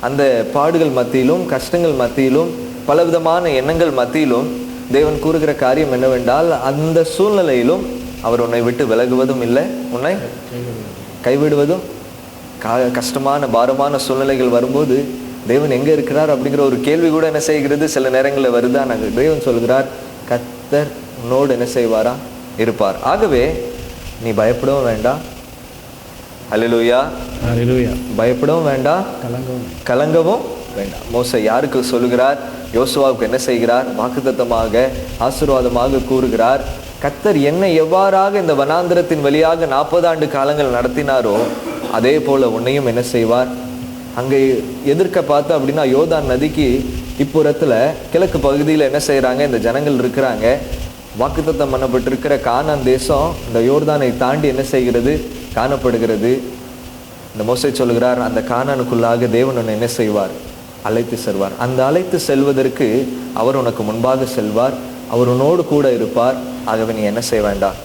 அந்த பாடுகள் மத்தியிலும், கஷ்டங்கள் மத்தியிலும், பலவிதமான எண்ணங்கள் மத்தியிலும் தேவன் கூறுகிற காரியம் என்னவென்றால், அந்த சூழ்நிலையிலும் அவர் உன்னை விட்டு விலகுவதும் இல்லை, உன்னை கைவிடுவதும். கஷ்டமான பாரமான சூழ்நிலைகள் வரும்போது தேவன் எங்கே இருக்கிறார் அப்படிங்கிற ஒரு கேள்வி கூட என்ன செய்கிறது? சில நேரங்களில் வருதா? நாங்கள் தேவன் சொல்கிறார், கர்த்தர் உன்னோடு என்ன செய்வாரா? இருப்பார். ஆகவே நீ பயப்படவும் வேண்டாம். ஹல்லேலூயா. ஹல்லேலூயா. பயப்படவும் வேண்டாம், கலங்கவும் வேண்டாம். மோசே யாருக்கு சொல்லுகிறார்? யோசுவாவுக்கு என்ன செய்கிறார்? வாக்குத்தத்தமாக ஆசீர்வாதமாக கூறுகிறார், கர்த்தர் என்னை எவ்வாறாக இந்த வனாந்திரத்தின் வழியாக 40 ஆண்டு காலங்கள் நடத்தினாரோ அதே போல உன்னையும் என்ன செய்வார்? அங்கே எதிர்க்க பார்த்து அப்படின்னா யோர்தான் நதிக்கு இப்புறத்தில் கிழக்கு பகுதியில் என்ன செய்கிறாங்க? இந்த ஜனங்கள் இருக்கிறாங்க. வாக்குத்தத்தம் பண்ணப்பட்டிருக்கிற கானான் தேசம் இந்த யோர்தானை தாண்டி என்ன செய்கிறது? காணப்படுகிறது. இந்த மோசே சொல்கிறார், அந்த கானானுக்குள்ளாக தேவன் உன்னை என்ன செய்வார்? அழைத்து செல்வார். அந்த அழைத்து செல்வதற்கு அவர் உனக்கு முன்பாக செல்வார், அவர் உன்னோடு கூட இருப்பார். ஆகவே நீ என்ன செய்ய வேண்டாம்?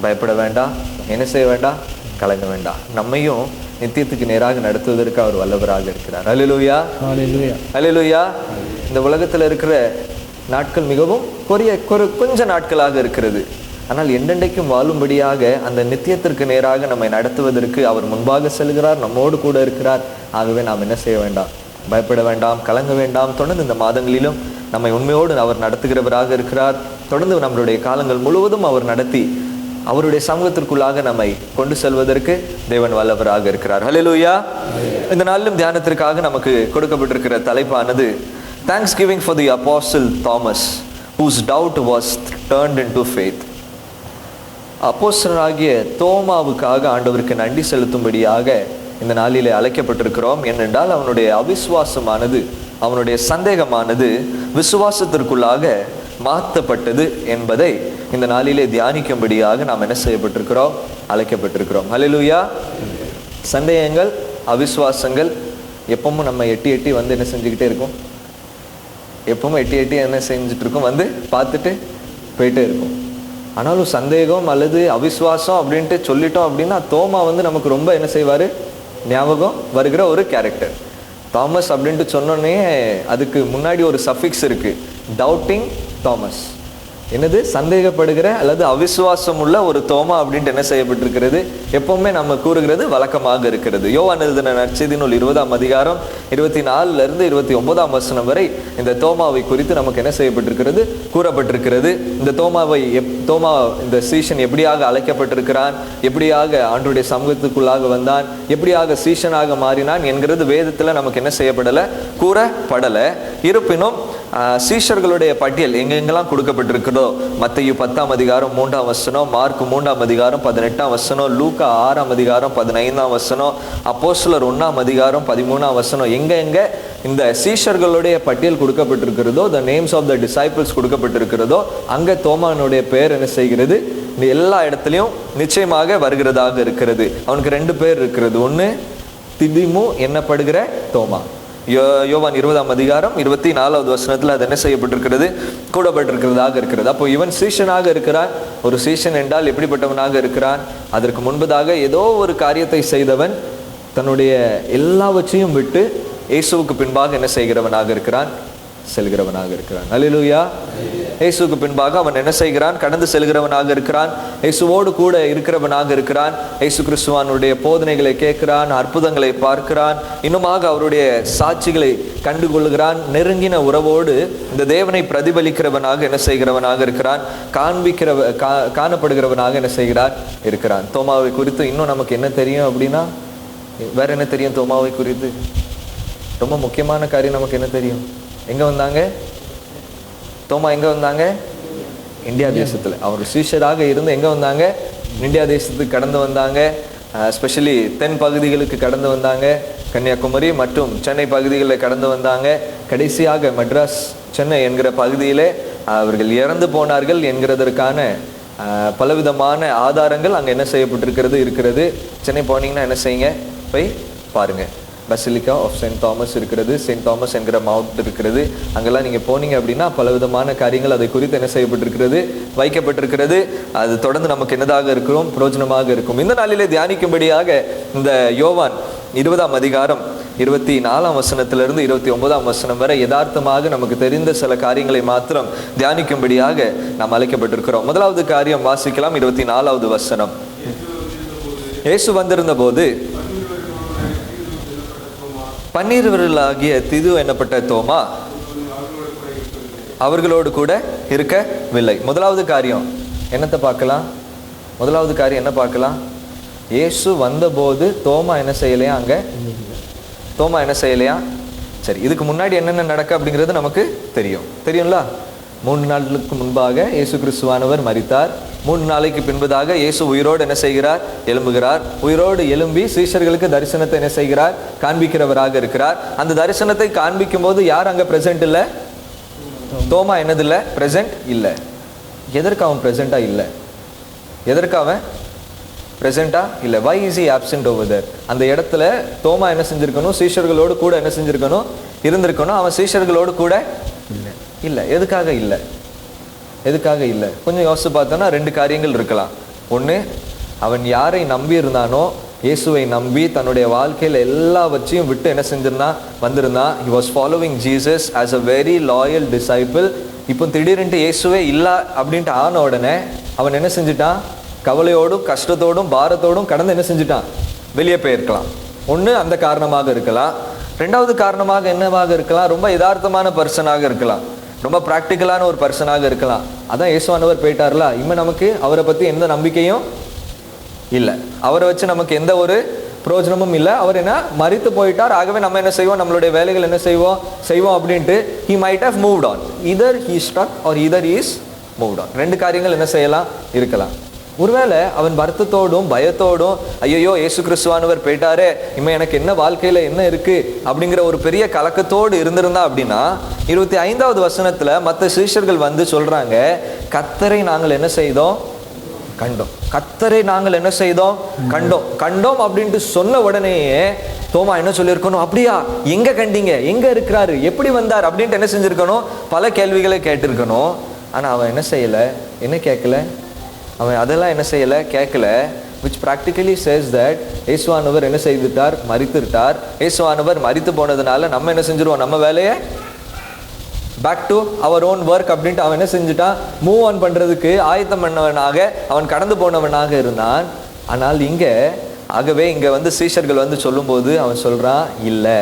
பயப்பட வேண்டாம், என்ன செய்ய வேண்டாம்? கலங்க வேண்டாம். நம்மையும் நித்தியத்துக்கு நேராக நடத்துவதற்கு அவர் வல்லவராக இருக்கிறார். ஹல்லேலூயா. ஹல்லேலூயா. ஹல்லேலூயா. இந்த உலகத்தில் இருக்கிற நாட்கள் மிகவும் கொஞ்ச நாட்களாக இருக்கிறது. ஆனால் என்றென்றைக்கும் வாழும்படியாக அந்த நித்தியத்திற்கு நேராக நம்மை நடத்துவதற்கு அவர் முன்பாக செல்கிறார், நம்மோடு கூட இருக்கிறார். ஆகவே நாம் என்ன செய்ய வேண்டாம்? பயப்பட வேண்டாம், கலங்க வேண்டாம். தொடர்ந்து இந்த மாதங்களிலும் நம்மை உண்மையோடு அவர் நடத்துகிறவராக இருக்கிறார். தொடர்ந்து நம்மளுடைய காலங்கள் முழுவதும் அவர் நடத்தி அவருடைய சமூகத்திற்குள்ளாக நம்மை கொண்டு செல்வதற்கு தேவன் வல்லவராக இருக்கிறார். ஹல்லேலூயா. இந்த நாளிலும் தியானத்திற்காக நமக்கு கொடுக்கப்பட்டிருக்கிற தலைப்பானது Thanksgiving for the Apostle Thomas, whose doubt was turned into faith. அப்போஸ்தலனாகிய தோமாவுக்காக ஆண்டவருக்கு நன்றி செலுத்தும்படியாக இந்த நாளிலே அழைக்கப்பட்டிருக்கிறோம். ஏனென்றால் அவனுடைய அவிசுவாசமானது, அவனுடைய சந்தேகமானது விசுவாசத்திற்குள்ளாக மாற்றப்பட்டது என்பதை இந்த நாளிலே தியானிக்கும்படியாக நாம் என்ன செய்யப்பட்டிருக்கிறோம்? அழைக்கப்பட்டிருக்கிறோம். ஹல்லேலூயா. சந்தேகங்கள், அவிசுவாசங்கள் எப்பவும் நம்ம எட்டி வந்து என்ன செஞ்சுக்கிட்டே இருக்கும்? எப்பவும் எட்டி என்ன செஞ்சுட்டு இருக்கோம்? வந்து பார்த்துட்டு போயிட்டே இருக்கும். ஆனாலும் சந்தேகம் அல்லது அவிசுவாசம் அப்படின்ட்டு சொல்லிட்டோம் அப்படின்னா தோமா வந்து நமக்கு ரொம்ப என்ன செய்வார்? ஞாபகம் வருகிற ஒரு கேரக்டர். தாமஸ் அப்படின்ட்டு சொன்னோன்னே அதுக்கு முன்னாடி ஒரு சஃபிக்ஸ் இருக்குது, டவுட்டிங் தாமஸ். என்னது? சந்தேகப்படுகிற அல்லது அவிசுவாசம் உள்ள ஒரு தோமா அப்படின்ட்டு என்ன செய்யப்பட்டிருக்கிறது? எப்பவுமே நம்ம கூறுகிறது வழக்கமாக இருக்கிறது. யோவான் எழுதின நற்செய்தி நூல் 20ஆம் அதிகாரம் 24 to 29 வரை இந்த தோமாவை குறித்து நமக்கு என்ன செய்யப்பட்டிருக்கிறது? கூறப்பட்டிருக்கிறது. இந்த தோமாவை தோமா இந்த சீஷன் எப்படியாக அழைக்கப்பட்டிருக்கிறான், எப்படியாக ஆண்டவருடைய சமூகத்துக்குள்ளாக வந்தான், எப்படியாக சீஷனாக மாறினான் என்கிறது வேதத்தில் நமக்கு என்ன செய்யப்படலை, கூறப்படலை. இருப்பினும் சீஷர்களுடைய பட்டியல் எங்கெங்கெல்லாம் கொடுக்கப்பட்டிருக்கிறதோ, மத்தேயு 10ஆம் அதிகாரம் 3ஆம் வசனம், மார்க் 3ஆம் அதிகாரம் 18ஆம் வசனம், லூக்கா 6ஆம் அதிகாரம் 15ஆம் வசனம், அப்போஸ்தலர் 1ஆம் அதிகாரம் 13ஆம் வசனம், எங்க இந்த சீஷர்களுடைய பட்டியல் கொடுக்கப்பட்டிருக்கிறதோ, the names of the disciples கொடுக்கப்பட்டிருக்கிறதோ, அங்கே தோமானுடைய பெயர் என்ன செய்கிறது, எல்லா இடத்துலையும் நிச்சயமாக வருகிறதாக இருக்கிறது. அவனுக்கு 2 பேர் இருக்கிறது. ஒன்று திதிமு என்னப்படுகிற தோமா. யோவான் 20ஆம் அதிகாரம் 24வது வசனத்தில் அது என்ன செய்யப்பட்டிருக்கிறது, கூடப்பட்டிருக்கிறதாக இருக்கிறது. அப்போ இவன் சீஷனாக இருக்கிறான். ஒரு சீஷன் என்றால் எப்படிப்பட்டவனாக இருக்கிறான், அதற்கு முன்பதாக ஏதோ ஒரு காரியத்தை செய்தவன் தன்னுடைய எல்லாவற்றையும் விட்டு இயேசுவுக்கு பின்பாக என்ன செய்கிறவனாக இருக்கிறான், செல்கிறவனாக இருக்கிறான். அல்லேலூயா. இயேசுவுக்கு பின்பாக அவன் என்ன செய்கிறான், கடந்து செல்கிறவனாக இருக்கிறான். இயேசுவோடு கூட இருக்கிறவனாக இருக்கிறான். இயேசு கிறிஸ்துவானுடைய போதனைகளை கேட்கிறான், அற்புதங்களை பார்க்கிறான், இன்னுமாக அவருடைய சாட்சிகளை கண்டுகொள்கிறான். நெருங்கின உறவோடு இந்த தேவனை பிரதிபலிக்கிறவனாக என்ன செய்கிறவனாக இருக்கிறான், காணப்படுகிறவனாக என்ன செய்கிறார் இருக்கிறான். தோமாவை குறித்து இன்னும் நமக்கு என்ன தெரியும் அப்படின்னா, வேற என்ன தெரியும் தோமாவை குறித்து? ரொம்ப முக்கியமான காரியம் நமக்கு என்ன தெரியும், எங்கே வந்தாங்க தோமா, எங்கே வந்தாங்க, இந்தியா தேசத்தில். அவர் சீஷராக இருந்து எங்கே வந்தாங்க, இந்தியா தேசத்துக்கு கடந்து வந்தாங்க. ஸ்பெஷலி தென் பகுதிகளுக்கு கடந்து வந்தாங்க, கன்னியாகுமரி மற்றும் சென்னை பகுதிகளில் கடந்து வந்தாங்க. கடைசியாக மெட்ராஸ் சென்னை என்கிற பகுதியிலே அவர்கள் இறந்து போனார்கள் என்கிறதற்கான பலவிதமான ஆதாரங்கள் அங்கே என்ன செய்யப்பட்டிருக்கிறது இருக்கிறது. சென்னை போனீங்கன்னா என்ன செய்யுங்க, போய் பாருங்கள். பசிலிக்கா ஆஃப் செயின்ட் தாமஸ் இருக்கிறது, செயின்ட் தாமஸ் என்கிற மவுண்ட் இருக்கிறது. அங்கெல்லாம் நீங்கள் போனீங்க அப்படின்னா பலவிதமான காரியங்கள் அதை குறித்து என்ன செய்யப்பட்டிருக்கிறது, வைக்கப்பட்டிருக்கிறது. அது தொடர்ந்து நமக்கு என்னதாக இருக்கிறோம், பிரயோஜனமாக இருக்கும். இந்த நாளிலே தியானிக்கும்படியாக இந்த யோவான் 20ஆம் அதிகாரம் 24ஆம் வசனத்திலிருந்து 29ஆம் வசனம் வரை யதார்த்தமாக நமக்கு தெரிந்த சில காரியங்களை மாத்திரம் தியானிக்கும்படியாக நாம் அழைக்கப்பட்டிருக்கிறோம். முதலாவது காரியம் வாசிக்கலாம். 24வது வசனம். இயேசு வந்திருந்த போது பன்னிருவர்களாகிய திது என்னப்பட்ட தோமா அவர்களோடு கூட இருக்கவில்லை. முதலாவது காரியம் என்னத்தை பார்க்கலாம், முதலாவது காரியம் என்ன பார்க்கலாம், இயேசு வந்தபோது தோமா என்ன செய்யலையா, அங்கே தோமா என்ன செய்யலையா. சரி, இதுக்கு முன்னாடி என்னென்ன நடக்க அப்படிங்கிறது நமக்கு தெரியும்ல. 3 நாட்களுக்கு முன்பாக இயேசு கிறிஸ்துவானவர் மரித்தார். 3 நாளைக்கு பின்பதாக இயேசு உயிரோடு என்ன செய்கிறார், எழும்புகிறார். உயிரோடு எழும்பி சீஷர்களுக்கு தரிசனத்தை என்ன செய்கிறார், காண்பிக்கிறவராக இருக்கிறார். அந்த தரிசனத்தை காண்பிக்கும் போது யார் அங்கே பிரசன்ட் இல்லை, தோமா என்னதில்லை, பிரசன்ட் இல்லை. எதற்கு அவன் பிரசண்டா இல்லை, எதற்கு அவன் பிரசண்டா இல்லை, why is he absent over there? அந்த இடத்துல தோமா என்ன செஞ்சிருக்கணும், சீஷர்களோடு கூட என்ன செஞ்சிருக்கணும், இருந்திருக்கணும். அவன் சீஷர்களோடு கூட இல்லை. எதுக்காக இல்லை, எதுக்காக இல்லை? கொஞ்சம் யோசிச்சு பார்த்தோன்னா 2 காரியங்கள் இருக்கலாம். ஒன்று, அவன் யாரை நம்பி இருந்தானோ, இயேசுவை நம்பி தன்னுடைய வாழ்க்கையில் எல்லாவற்றையும் விட்டு என்ன செஞ்சிருந்தான், வந்திருந்தான். he was following Jesus as a very loyal disciple. இப்போ திடீரென்று இயேசுவே இல்லை அப்படின்ட்டு ஆன உடனே அவன் என்ன செஞ்சிட்டான், கவலையோடும் கஷ்டத்தோடும் பாரத்தோடும் கடந்து என்ன செஞ்சிட்டான், வெளியே போயிருக்கலாம். ஒன்று அந்த காரணமாக இருக்கலாம். 2வது காரணமாக என்னவாக இருக்கலாம், ரொம்ப யதார்த்தமான பர்சனாக இருக்கலாம், ரொம்ப ப்ராக்டிக்கலான ஒரு பர்சனாக இருக்கலாம். அதான் இயேசுவானவர் போயிட்டார்ல, இனிமேல் நமக்கு அவரை பற்றி எந்த நம்பிக்கையும் இல்லை, அவரை வச்சு நமக்கு எந்த ஒரு பிரயோஜனமும் இல்லை. அவர் என்ன மரித்து போயிட்டார், ஆகவே நம்ம என்ன செய்வோம், நம்மளுடைய வேலைகள் என்ன செய்வோம் அப்படின்ட்டு he might have moved on. either he stuck or either he is moved on. 2 காரியங்கள் என்ன செய்யலாம், இருக்கலாம். ஒருவேளை அவன் வருத்தத்தோடும் பயத்தோடும், ஐயோ இயேசு கிறிஸ்துவானவர் போயிட்டாரே, இனிமே எனக்கு என்ன வாழ்க்கையில் என்ன இருக்கு அப்படிங்கிற ஒரு பெரிய கலக்கத்தோடு இருந்திருந்தா அப்படின்னா, 25வது வசனத்தில் மற்ற சீஷர்கள் வந்து சொல்றாங்க, கர்த்தரை நாங்கள் என்ன செய்தோம், கண்டோம். கர்த்தரை நாங்கள் என்ன செய்தோம், கண்டோம் அப்படின்ட்டு சொன்ன உடனேயே தோமா என்ன சொல்லியிருக்கணும், அப்படியா, எங்க கண்டீங்க, எங்க இருக்கிறாரு, எப்படி வந்தார் அப்படின்ட்டு என்ன செஞ்சிருக்கணும், பல கேள்விகளை கேட்டிருக்கணும். ஆனா அவன் என்ன செய்யல, என்ன கேட்கல, அவன் அதெல்லாம் என்ன செய்யலை, கேட்கல. which practically says that இயேசுவானவர் என்ன செய்துட்டார், மரித்துட்டார். இயேசுவானவர் மரித்து போனதுனால நம்ம என்ன செஞ்சிருவோம், நம்ம வேலையை back to our own work அப்படின்ட்டு அவன் என்ன செஞ்சுட்டான், மூவ் ஆன் பண்ணுறதுக்கு ஆயத்தம் பண்ணவனாக அவன் கடந்து போனவனாக இருந்தான். ஆனால் ஆகவே இங்கே வந்து சீஷர்கள் வந்து சொல்லும்போது அவன் சொல்கிறான், இல்லை,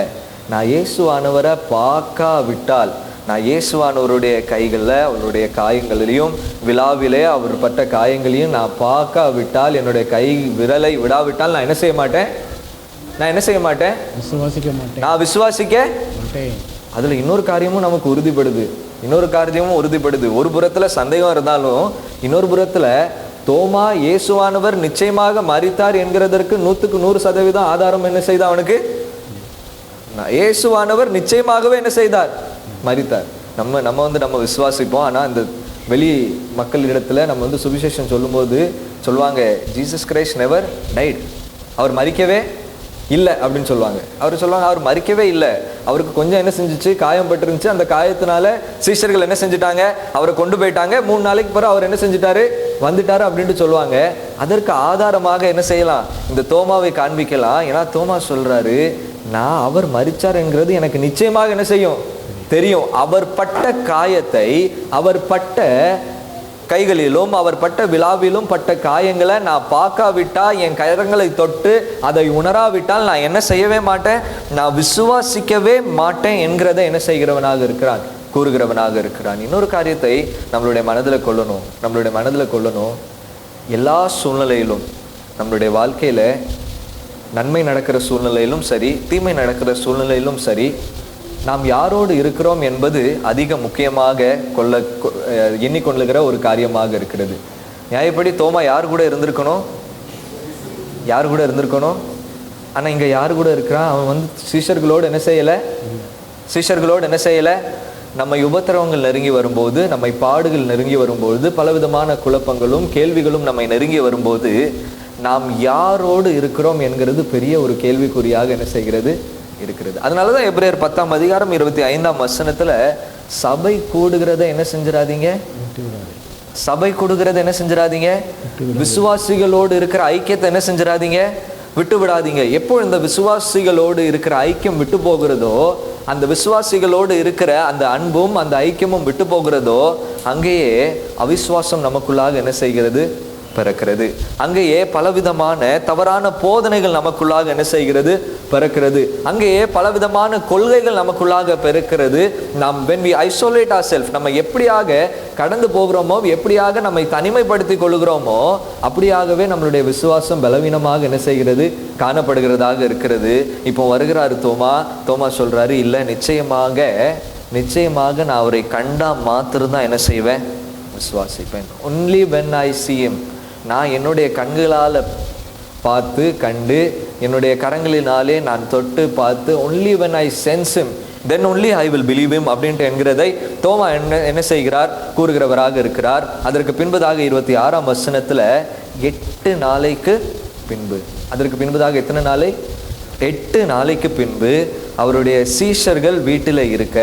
நான் இயேசுவானவரை பார்க்காவிட்டால், நான் இயேசுவானவருடைய கைகளில் அவருடைய காயங்களிலையும் விழாவிலே அவர் பட்ட காயங்களையும் நான் பார்க்காவிட்டால், என்னுடைய கை விரலை விடாவிட்டால் நான் என்ன செய்ய மாட்டேன்? நான் என்ன செய்ய மாட்டேன்? விசுவாசிக்க மாட்டேன். நான் விசுவாசிக்க மாட்டேன். அதில் இன்னொரு காரியமும் நமக்கு உறுதிப்படுது. ஒரு புறத்தில் சந்தேகம் இருந்தாலும் இன்னொரு புறத்தில் தோமா இயேசுவானவர் நிச்சயமாக மரித்தார் என்கிறதற்கு 100% ஆதாரம் என்ன செய்த அவனுக்கு? இயேசுவானவர் நிச்சயமாகவே என்ன செய்தார்? மரித்தார். நம்ம விசுவாசிப்போம். ஆனால் இந்த வெளி மக்களிடத்துல நம்ம சுவிசேஷம் சொல்லும்போது சொல்லுவாங்க, ஜீசஸ் கிரைஸ்ட் நெவர் டைட், அவர் மரிக்கவே இல்லை அப்படின்னு சொல்லுவாங்க. அவர் மரிக்கவே இல்லை, அவருக்கு கொஞ்சம் என்ன செஞ்சிச்சு? காயம் பட்டிருந்துச்சு. அந்த காயத்தினால சீஷர்கள் என்ன செஞ்சுட்டாங்க? அவரை கொண்டு போயிட்டாங்க. 3 நாளைக்கு பிறகு அவர் என்ன செஞ்சுட்டாரு? வந்துட்டாரு அப்படின்ட்டு சொல்லுவாங்க. அதற்கு ஆதாரமாக என்ன செய்யலாம்? இந்த தோமாவை காண்பிக்கலாம். ஏன்னா தோமா சொல்றாரு, நான் அவர் மரிச்சார் என்கிறது எனக்கு நிச்சயமாக என்ன செய்யும்? தெரியும். அவர் பட்ட காயத்தை, அவர் பட்ட கைகளிலும் அவர் பட்ட விழாவிலும் பட்ட காயங்களை நான் பார்க்காவிட்டா, என் கரங்களை தொட்டு அதை உணராவிட்டால் நான் என்ன செய்யவே மாட்டேன்? நான் விசுவாசிக்கவே மாட்டேன் என்கிறத என்ன செய்கிறவனாக இருக்கிறான்? கூறுகிறவனாக இருக்கிறான். இன்னொரு காரியத்தை நம்மளுடைய மனதில் கொள்ளணும். எல்லா சூழ்நிலையிலும், நம்மளுடைய வாழ்க்கையில் நன்மை நடக்கிற சூழ்நிலையிலும் சரி, தீமை நடக்கிற சூழ்நிலையிலும் சரி, நாம் யாரோடு இருக்கிறோம் என்பது அதிக முக்கியமாக எண்ணிக்கொள்ளுகிற ஒரு காரியமாக இருக்கிறது. நியாயப்படி தோமா யார் கூட இருந்திருக்கணும்? ஆனால் இங்கே யார் கூட இருக்கிறான்? அவன் சீஷர்களோடு என்ன செய்யலை? நம்மை உபத்திரவங்கள் நெருங்கி வரும்போது, நம்மை பாடுகள் நெருங்கி வரும்போது, பலவிதமான குழப்பங்களும் கேள்விகளும் நம்மை நெருங்கி வரும்போது, நாம் யாரோடு இருக்கிறோம் என்கிறது பெரிய ஒரு கேள்விக்குறியாக என்ன செய்கிறது? இருக்கிறது. அதனாலதான் எபிரேயர் 10ஆம் அதிகாரம் 25ஆம் வசனத்துல சபை கூடுகிறத என்ன செஞ்சிடாதீங்க? விசுவாசிகளோடு இருக்கிற ஐக்கியத்தை என்ன செஞ்சிடாதீங்க? விட்டு விடாதீங்க. எப்போ இந்த விசுவாசிகளோடு இருக்கிற ஐக்கியம் விட்டு போகிறதோ, அந்த விசுவாசிகளோடு இருக்கிற அந்த அன்பும் அந்த ஐக்கியமும் விட்டு போகிறதோ, அங்கேயே அவிசுவாசம் நமக்குள்ளாக என்ன செய்கிறது? பிறக்கிறது. அங்கேயே பலவிதமான தவறான போதனைகள் நமக்குள்ளாக என்ன செய்கிறது? பிறக்கிறது. அங்கேயே பலவிதமான கொள்கைகள் நமக்குள்ளாக பிறக்கிறது. நாம் when we isolate ourselves, நம்ம எப்படியாக கடந்து போகிறோமோ, எப்படியாக நம்மை தனிமைப்படுத்திக் கொள்கிறோமோ, அப்படியாகவே நம்மளுடைய விசுவாசம் பலவீனமாக என்ன செய்கிறது? காணப்படுகிறதாக இருக்கிறது. இப்போ வருகிறாரு தோமா சொல்றாரு, இல்லை நிச்சயமாக நான் அவரை கண்டா மாத்திரம்தான் என்ன செய்வேன்? விசுவாசிப்பேன். only when I see him, நான் என்னுடைய கண்களால் பார்த்து கண்டு, என்னுடைய கரங்களினாலே நான் தொட்டு பார்த்து, only when I sense him, then only I will believe him அப்படின்ட்டு என்கிறதை தோமா என்ன செய்கிறார்? கூறுகிறவராக இருக்கிறார். அதற்கு பின்பதாக 26ஆம் வசனத்துல 8 நாளைக்கு பின்பு, அதற்கு பின்பதாக எத்தனை நாளை? 8 நாளைக்கு பின்பு அவருடைய சீஷர்கள் வீட்டில் இருக்க,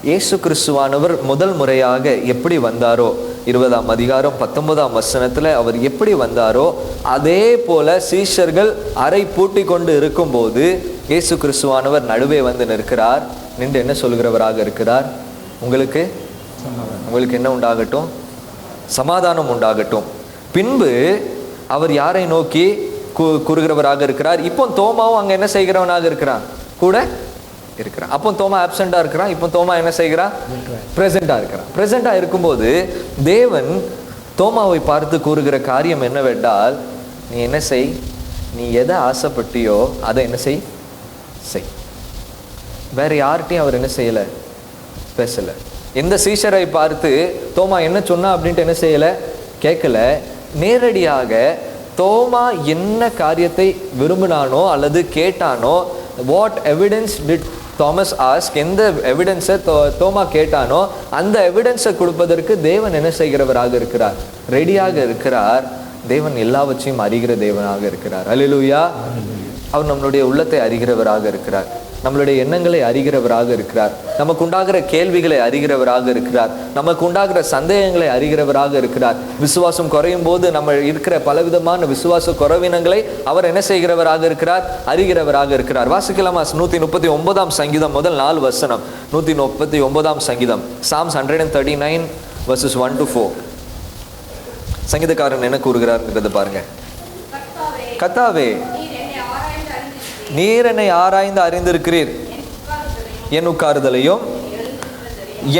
இயேசு கிறிஸ்துவானவர் முதல் முறையாக எப்படி வந்தாரோ, 20ஆம் அதிகாரம் 19ஆம் வசனத்துல அவர் எப்படி வந்தாரோ, அதே போல சீஷர்கள் அறை பூட்டி கொண்டு இருக்கும்போது இயேசு கிறிஸ்துவானவர் நடுவே வந்து நிற்கிறார். நின்று என்ன சொல்கிறவராக இருக்கிறார்? உங்களுக்கு என்ன உண்டாகட்டும்? சமாதானம் உண்டாகட்டும். பின்பு அவர் யாரை நோக்கி கூறுகிறவராக இருக்கிறார்? இப்போ தோமாவும் அங்க என்ன செய்கிறவனாக இருக்கிறான்? கூட இருக்கிறான். அப்போ தோமா ஆப்சென்டா இருக்கிறான். இப்போ தோமா என்ன செய்கிறான்? பிரசண்டா இருக்கும்போது தேவன் தோமாவை பார்த்து கூறுகிற காரியம் என்னவென்றால், நீ என்ன செய்? நீ எதை ஆசைப்பட்டியோ அதை என்ன செய்? வேற யார்கிட்டையும் அவர் என்ன செய்யல? பேசல. எந்த சீஷரை பார்த்து தோமா என்ன சொன்னா அப்படின்ட்டு என்ன செய்யல? கேட்கல. நேரடியாக தோமா என்ன காரியத்தை விரும்பினானோ அல்லது கேட்டானோ, what evidence did Thomas ask, எந்த எவிடன்ஸை தோமா கேட்டானோ அந்த எவிடன்ஸை கொடுப்பதற்கு தேவன் என்ன செய்கிறவராக இருக்கிறார்? ரெடியாக இருக்கிறார். தேவன் எல்லாவற்றையும் அறிகிற தேவனாக இருக்கிறார். அல்லேலூயா. அவர் நம்மளுடைய உள்ளத்தை அறிகிறவராக இருக்கிறார். நம்மளுடைய எண்ணங்களை அறிகிறவராக இருக்கிறார். நமக்கு உண்டாகிற கேள்விகளை அறிகிறவராக இருக்கிறார். நமக்கு உண்டாகிற சந்தேகங்களை அறிகிறவராக இருக்கிறார். விசுவாசம் குறையும் போது நம்ம இருக்கிற பலவிதமான விசுவாச குறைவினங்களை அவர் என்ன செய்கிறவராக இருக்கிறார்? அறிகிறவராக இருக்கிறார். வாசிக்கலாமா? 139ஆம் சங்கீதம் முதல் 4 வசனம். 139ஆம் சங்கீதம், Psalms 139 verses 1 to 4. சங்கீதக்காரன் என்ன கூறுகிறார் பாருங்க. கர்த்தாவே, நீர் என்னை ஆராய்ந்து அறிந்திருக்கிறீர், என் உட்காருதலையும்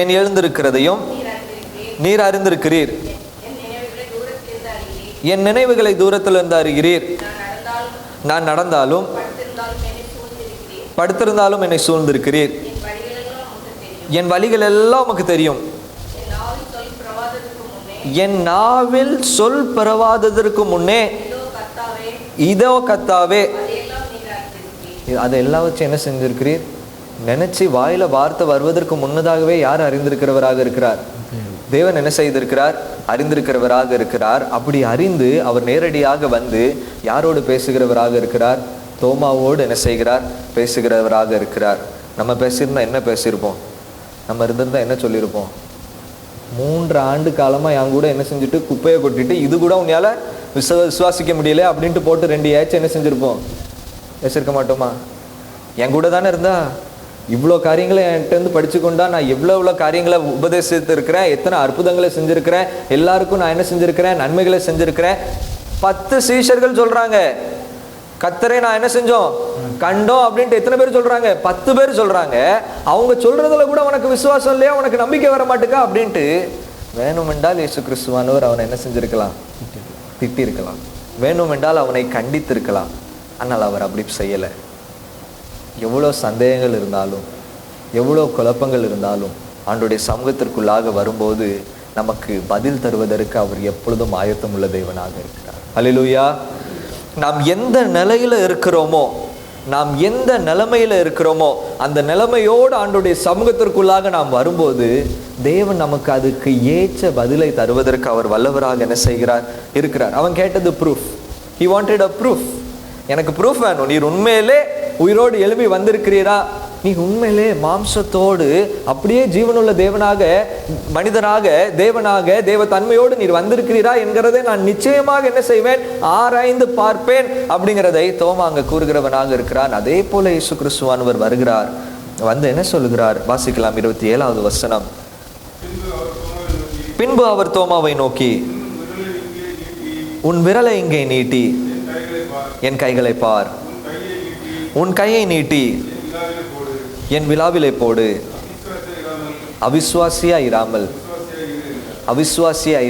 என் எழுந்திருக்கிறதையும் நீர் அறிந்திருக்கிறீர். என் நினைவுகளை தூரத்திலிருந்து அறிகிறீர். நான் நடந்தாலும் படுத்திருந்தாலும் என்னை சூழ்ந்திருக்கிறீர். என் வழிகள் எல்லாம் உமக்கு தெரியும். என் நாவில் சொல் பிறவாததற்கு முன்னே இதோ கர்த்தாவே அதை எல்லாம் வச்சு என்ன செஞ்சிருக்கிறீர்? நினைச்சு வாயில வார்த்தை வருவதற்கு முன்னதாகவே யார் அறிந்திருக்கிறவராக இருக்கிறார்? தேவன் என்ன செய்திருக்கிறார்? அறிந்திருக்கிறவராக இருக்கிறார். அப்படி அறிந்து அவர் நேரடியாக வந்து யாரோடு பேசுகிறவராக இருக்கிறார்? தோமாவோடு என்ன செய்கிறார்? பேசுகிறவராக இருக்கிறார். நம்ம பேசியிருந்தா என்ன பேசியிருப்போம்? நம்ம இருந்திருந்தா என்ன சொல்லியிருப்போம்? 3 ஆண்டு காலமா என் கூட என்ன செஞ்சுட்டு குப்பையை கொட்டிட்டு இது கூட உன்னால விசுவாசிக்க முடியல அப்படின்ட்டு போட்டு 2 ஏச்சு என்ன செஞ்சிருப்போம்? பேசியிருக்க மாட்டோமா? என் கூட தானே இருந்தா இவ்வளோ காரியங்களை என்கிட்ட இருந்து படிச்சு கொண்டா நான் எவ்வளோ காரியங்களை உபதேசித்து இருக்கிறேன், எத்தனை அற்புதங்களை செஞ்சிருக்கிறேன், எல்லாருக்கும் நான் என்ன செஞ்சிருக்கிறேன்? நன்மைகளை செஞ்சிருக்கிறேன். 10 சீஷர்கள் சொல்றாங்க கர்த்தரை நான் என்ன செஞ்சோம்? கண்டோம் அப்படின்ட்டு. எத்தனை பேர் சொல்றாங்க? 10 பேர் சொல்றாங்க. அவங்க சொல்றதுல கூட உனக்கு விசுவாசம் இல்லையா, உனக்கு நம்பிக்கை வர மாட்டேக்கா அப்படின்ட்டு வேணுமென்றால் இயேசு கிறிஸ்துவானவர் அவனை என்ன செஞ்சிருக்கலாம்? திட்டி இருக்கலாம். வேணுமென்றால் அவனை கண்டித்திருக்கலாம். ஆனால் அவர் அப்படி செய்யலை. எவ்வளோ சந்தேகங்கள் இருந்தாலும், எவ்வளோ குழப்பங்கள் இருந்தாலும் ஆண்டவருடைய சமூகத்திற்குள்ளாக வரும்போது நமக்கு பதில் தருவதற்கு அவர் எப்பொழுதும் ஆயத்தம் உள்ள தேவனாக இருக்கிறார். அல்லேலூயா. நாம் எந்த நிலையில இருக்கிறோமோ, நாம் எந்த நிலைமையில இருக்கிறோமோ அந்த நிலைமையோடு ஆண்டவருடைய சமூகத்திற்குள்ளாக நாம் வரும்போது தேவன் நமக்கு அதுக்கு ஏற்ற பதிலை தருவதற்கு அவர் வல்லவராக என்ன செய்கிறார்? இருக்கிறார். அவன் கேட்டது proof. he wanted a proof. எனக்கு ப்ரூஃப் வேணும். நீர் உண்மையிலே உயிரோடு எழுப்பி வந்திருக்கிறீரா? நீ உண்மையிலே மாம்சத்தோடு அப்படியே ஜீவனுள்ள தேவனாக, மனிதனாக, தேவனாக, தேவ தன்மையோடு நீர் வந்திருக்கிறீரா என்கிறதை நான் நிச்சயமாக என்ன செய்வேன்? ஆராய்ந்து பார்ப்பேன் அப்படிங்கிறதை தோமா அங்க கூறுகிறவனாக இருக்கிறான். அதே போல இயேசு கிறிஸ்துவானவர் வருகிறார். வந்து என்ன சொல்லுகிறார்? வாசிக்கலாம் 27வது வசனம். பின்பு அவர் தோமாவை நோக்கி, உன் விரலை இங்கே நீட்டி என் கைகளை பார். உன் கையை நீட்டி என் விலாவிலே போடு. அவிசுவாசியாய்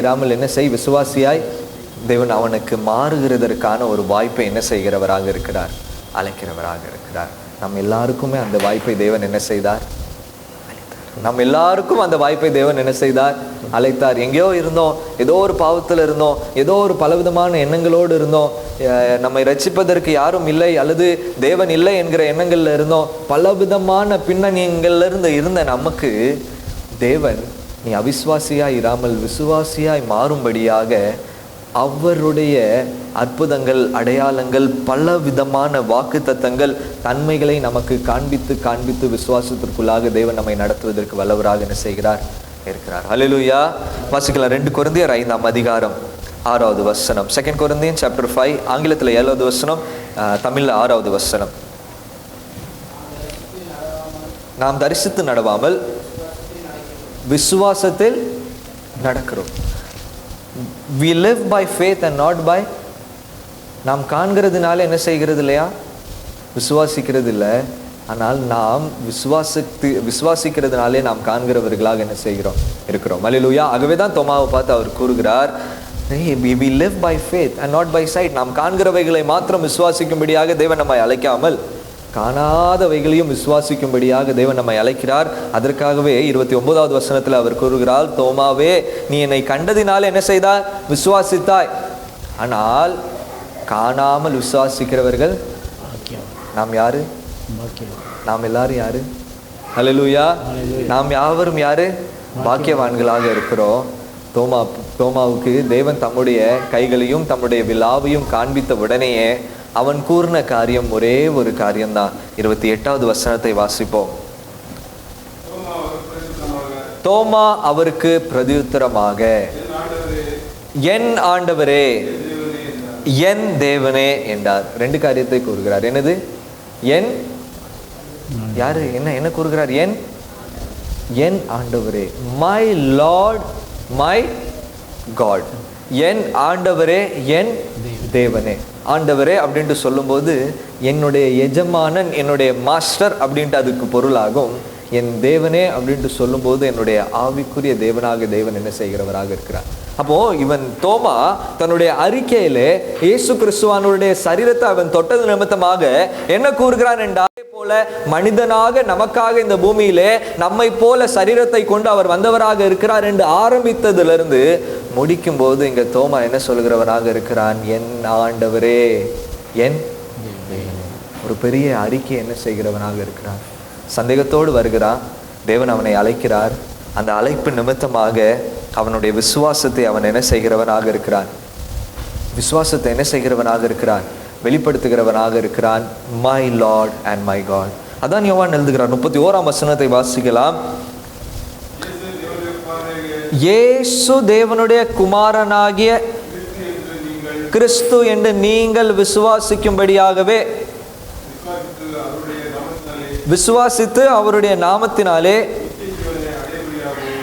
இராமல் என்ன செய்? விசுவாசியாய். தேவன் அவனுக்கு மாறுகிறதற்கான ஒரு வாய்ப்பை என்ன செய்கிறவராக இருக்கிறார்? அழைக்கிறவராக இருக்கிறார். நம்ம எல்லாருக்குமே அந்த வாய்ப்பை தேவன் என்ன செய்தார்? நம்ம எல்லாருக்கும் அந்த வாய்ப்பை தேவன் என்ன செய்தார்? அழைத்தார். எங்கேயோ இருந்தோம், ஏதோ ஒரு பாவத்தில் இருந்தோம், ஏதோ ஒரு பலவிதமான எண்ணங்களோடு இருந்தோம், நம்மை ரட்சிப்பதற்கு யாரும் இல்லை அல்லது தேவன் இல்லை என்கிற எண்ணங்கள்ல இருந்தோம், பலவிதமான பின்னணியங்கள்ல இருந்த நமக்கு தேவன் நீ அவிசுவாசியாய் இராமல் விசுவாசியாய் மாறும்படியாக அவருடைய அற்புதங்கள், அடையாளங்கள், பல விதமான வாக்குத்தத்தங்கள், தன்மைகளை நமக்கு காண்பித்து விசுவாசத்திற்குள்ளாக தேவன் நம்மை நடத்துவதற்கு வல்லவராக என்ன செய்கிறார்? இருக்கிறார். ஹல்லேலூயா. வாசிக்கலாம் 2 கொரிந்தியர் 5ஆம் அதிகாரம் 6வது வசனம். 2 Corinthians chapter 5, ஆங்கிலத்தில் 7வது வசனம், தமிழில் 6வது வசனம். நாம் தரிசித்து நடவாமல் விசுவாசத்தில் நடக்கிறோம். We live by faith and not by. நாம் காண்கிறதுனால என்ன செய்கிறது இல்லையா? விசுவாசிக்கிறது இல்லை. ஆனால் நாம் விசுவாசிக்கிறதுனாலே நாம் காண்கிறவர்களாக என்ன செய்கிறோம்? இருக்கிறோம். அல்லேலூயா. ஆகவே தான் தோமாவை பார்த்து அவர் கூறுகிறார், we live by faith and not by sight. நாம் காண்கிறவைகளை மாத்திரம் விசுவாசிக்கும்படியாக தேவன் நம்மை அழைக்காமல் காணாதவைகளையும் விசுவாசிக்கும்படியாக தேவன் நம்மை அழைக்கிறார். அதற்காகவே 29வது வசனத்தில் அவர் கூறுகிறார், தோமாவே நீ என்னை கண்டதினால என்ன செய்தாய்? விசுவாசித்தாய். ஆனால் காணாமல் விசுவாசிக்கிறவர்கள் நாம் யாரு? நாம் எல்லாரும் யாரு? ஹல்லேலூயா. நாம் யாவரும் யாரு? பாக்கியவான்களாக இருக்கிறோம். தோமாவுக்கு தேவன் தம்முடைய கைகளையும் தம்முடைய விலாவையும் காண்பித்த உடனேயே அவன் கூறின காரியம் ஒரே ஒரு காரியம்தான். 28வது வசனத்தை வாசிப்போம். தோமா அவருக்கு பிரதியுத்தரமாக, என் ஆண்டவரே, என் தேவனே என்றார். 2 காரியத்தை கூறுகிறார். என்னது? என் யாரு? என்ன கூறுகிறார்? என் ஆண்டவரே, மை லார்ட், மை காட். என் ஆண்டவரே, என் தேவனே. ஆண்டவரே அப்படின்ட்டு சொல்லும்போது என்னுடைய எஜமானன், என்னுடைய மாஸ்டர் அப்படின்ட்டு அதுக்கு பொருளாகும். என் தேவனே அப்படின்ட்டு சொல்லும்போது என்னுடைய ஆவிக்குரிய தேவனாக தேவன் என்ன செய்கிறவராக இருக்கிறார். அப்போ இவன் தோமா தன்னுடைய அறிக்கையிலே இயேசு கிறிஸ்துவானுடைய சரீரத்தை அவன் தொட்டது நிமித்தமாக என்ன கூறுகிறான் என்றால், போல மனிதனாக நமக்காக இந்த பூமியிலே நம்மை போல சரீரத்தை கொண்டு அவர் வந்தவராக இருக்கிறார் என்று ஆரம்பித்ததிலிருந்து முடிக்கும் போது இங்க தோமா என்ன சொல்கிறவராக இருக்கிறான், என் ஆண்டவரே, என் ஒரு பெரிய அறிக்கை என்ன செய்கிறவனாக இருக்கிறான். சந்தேகத்தோடு வருகிறான். தேவன் அவனை அழைக்கிறார். அந்த அழைப்பு நிமித்தமாக அவனுடைய விசுவாசத்தை அவன் என்ன செய்கிறவனாக இருக்கிறான், விசுவாசத்தை என்ன செய்கிறவனாக இருக்கிறான், வெளிப்படுத்துகிறவனாக இருக்கிறான். My Lord and my God. அதான் யோவான் எழுதுகிறார். 31ஆம் வசனத்தை வாசிக்கலாம். இயேசு தேவனுடைய குமாரனாகிய கிறிஸ்து என்று நீங்கள் விசுவாசிக்கும்படியாகவே, விசுவாசித்து அவருடைய நாமத்தினாலே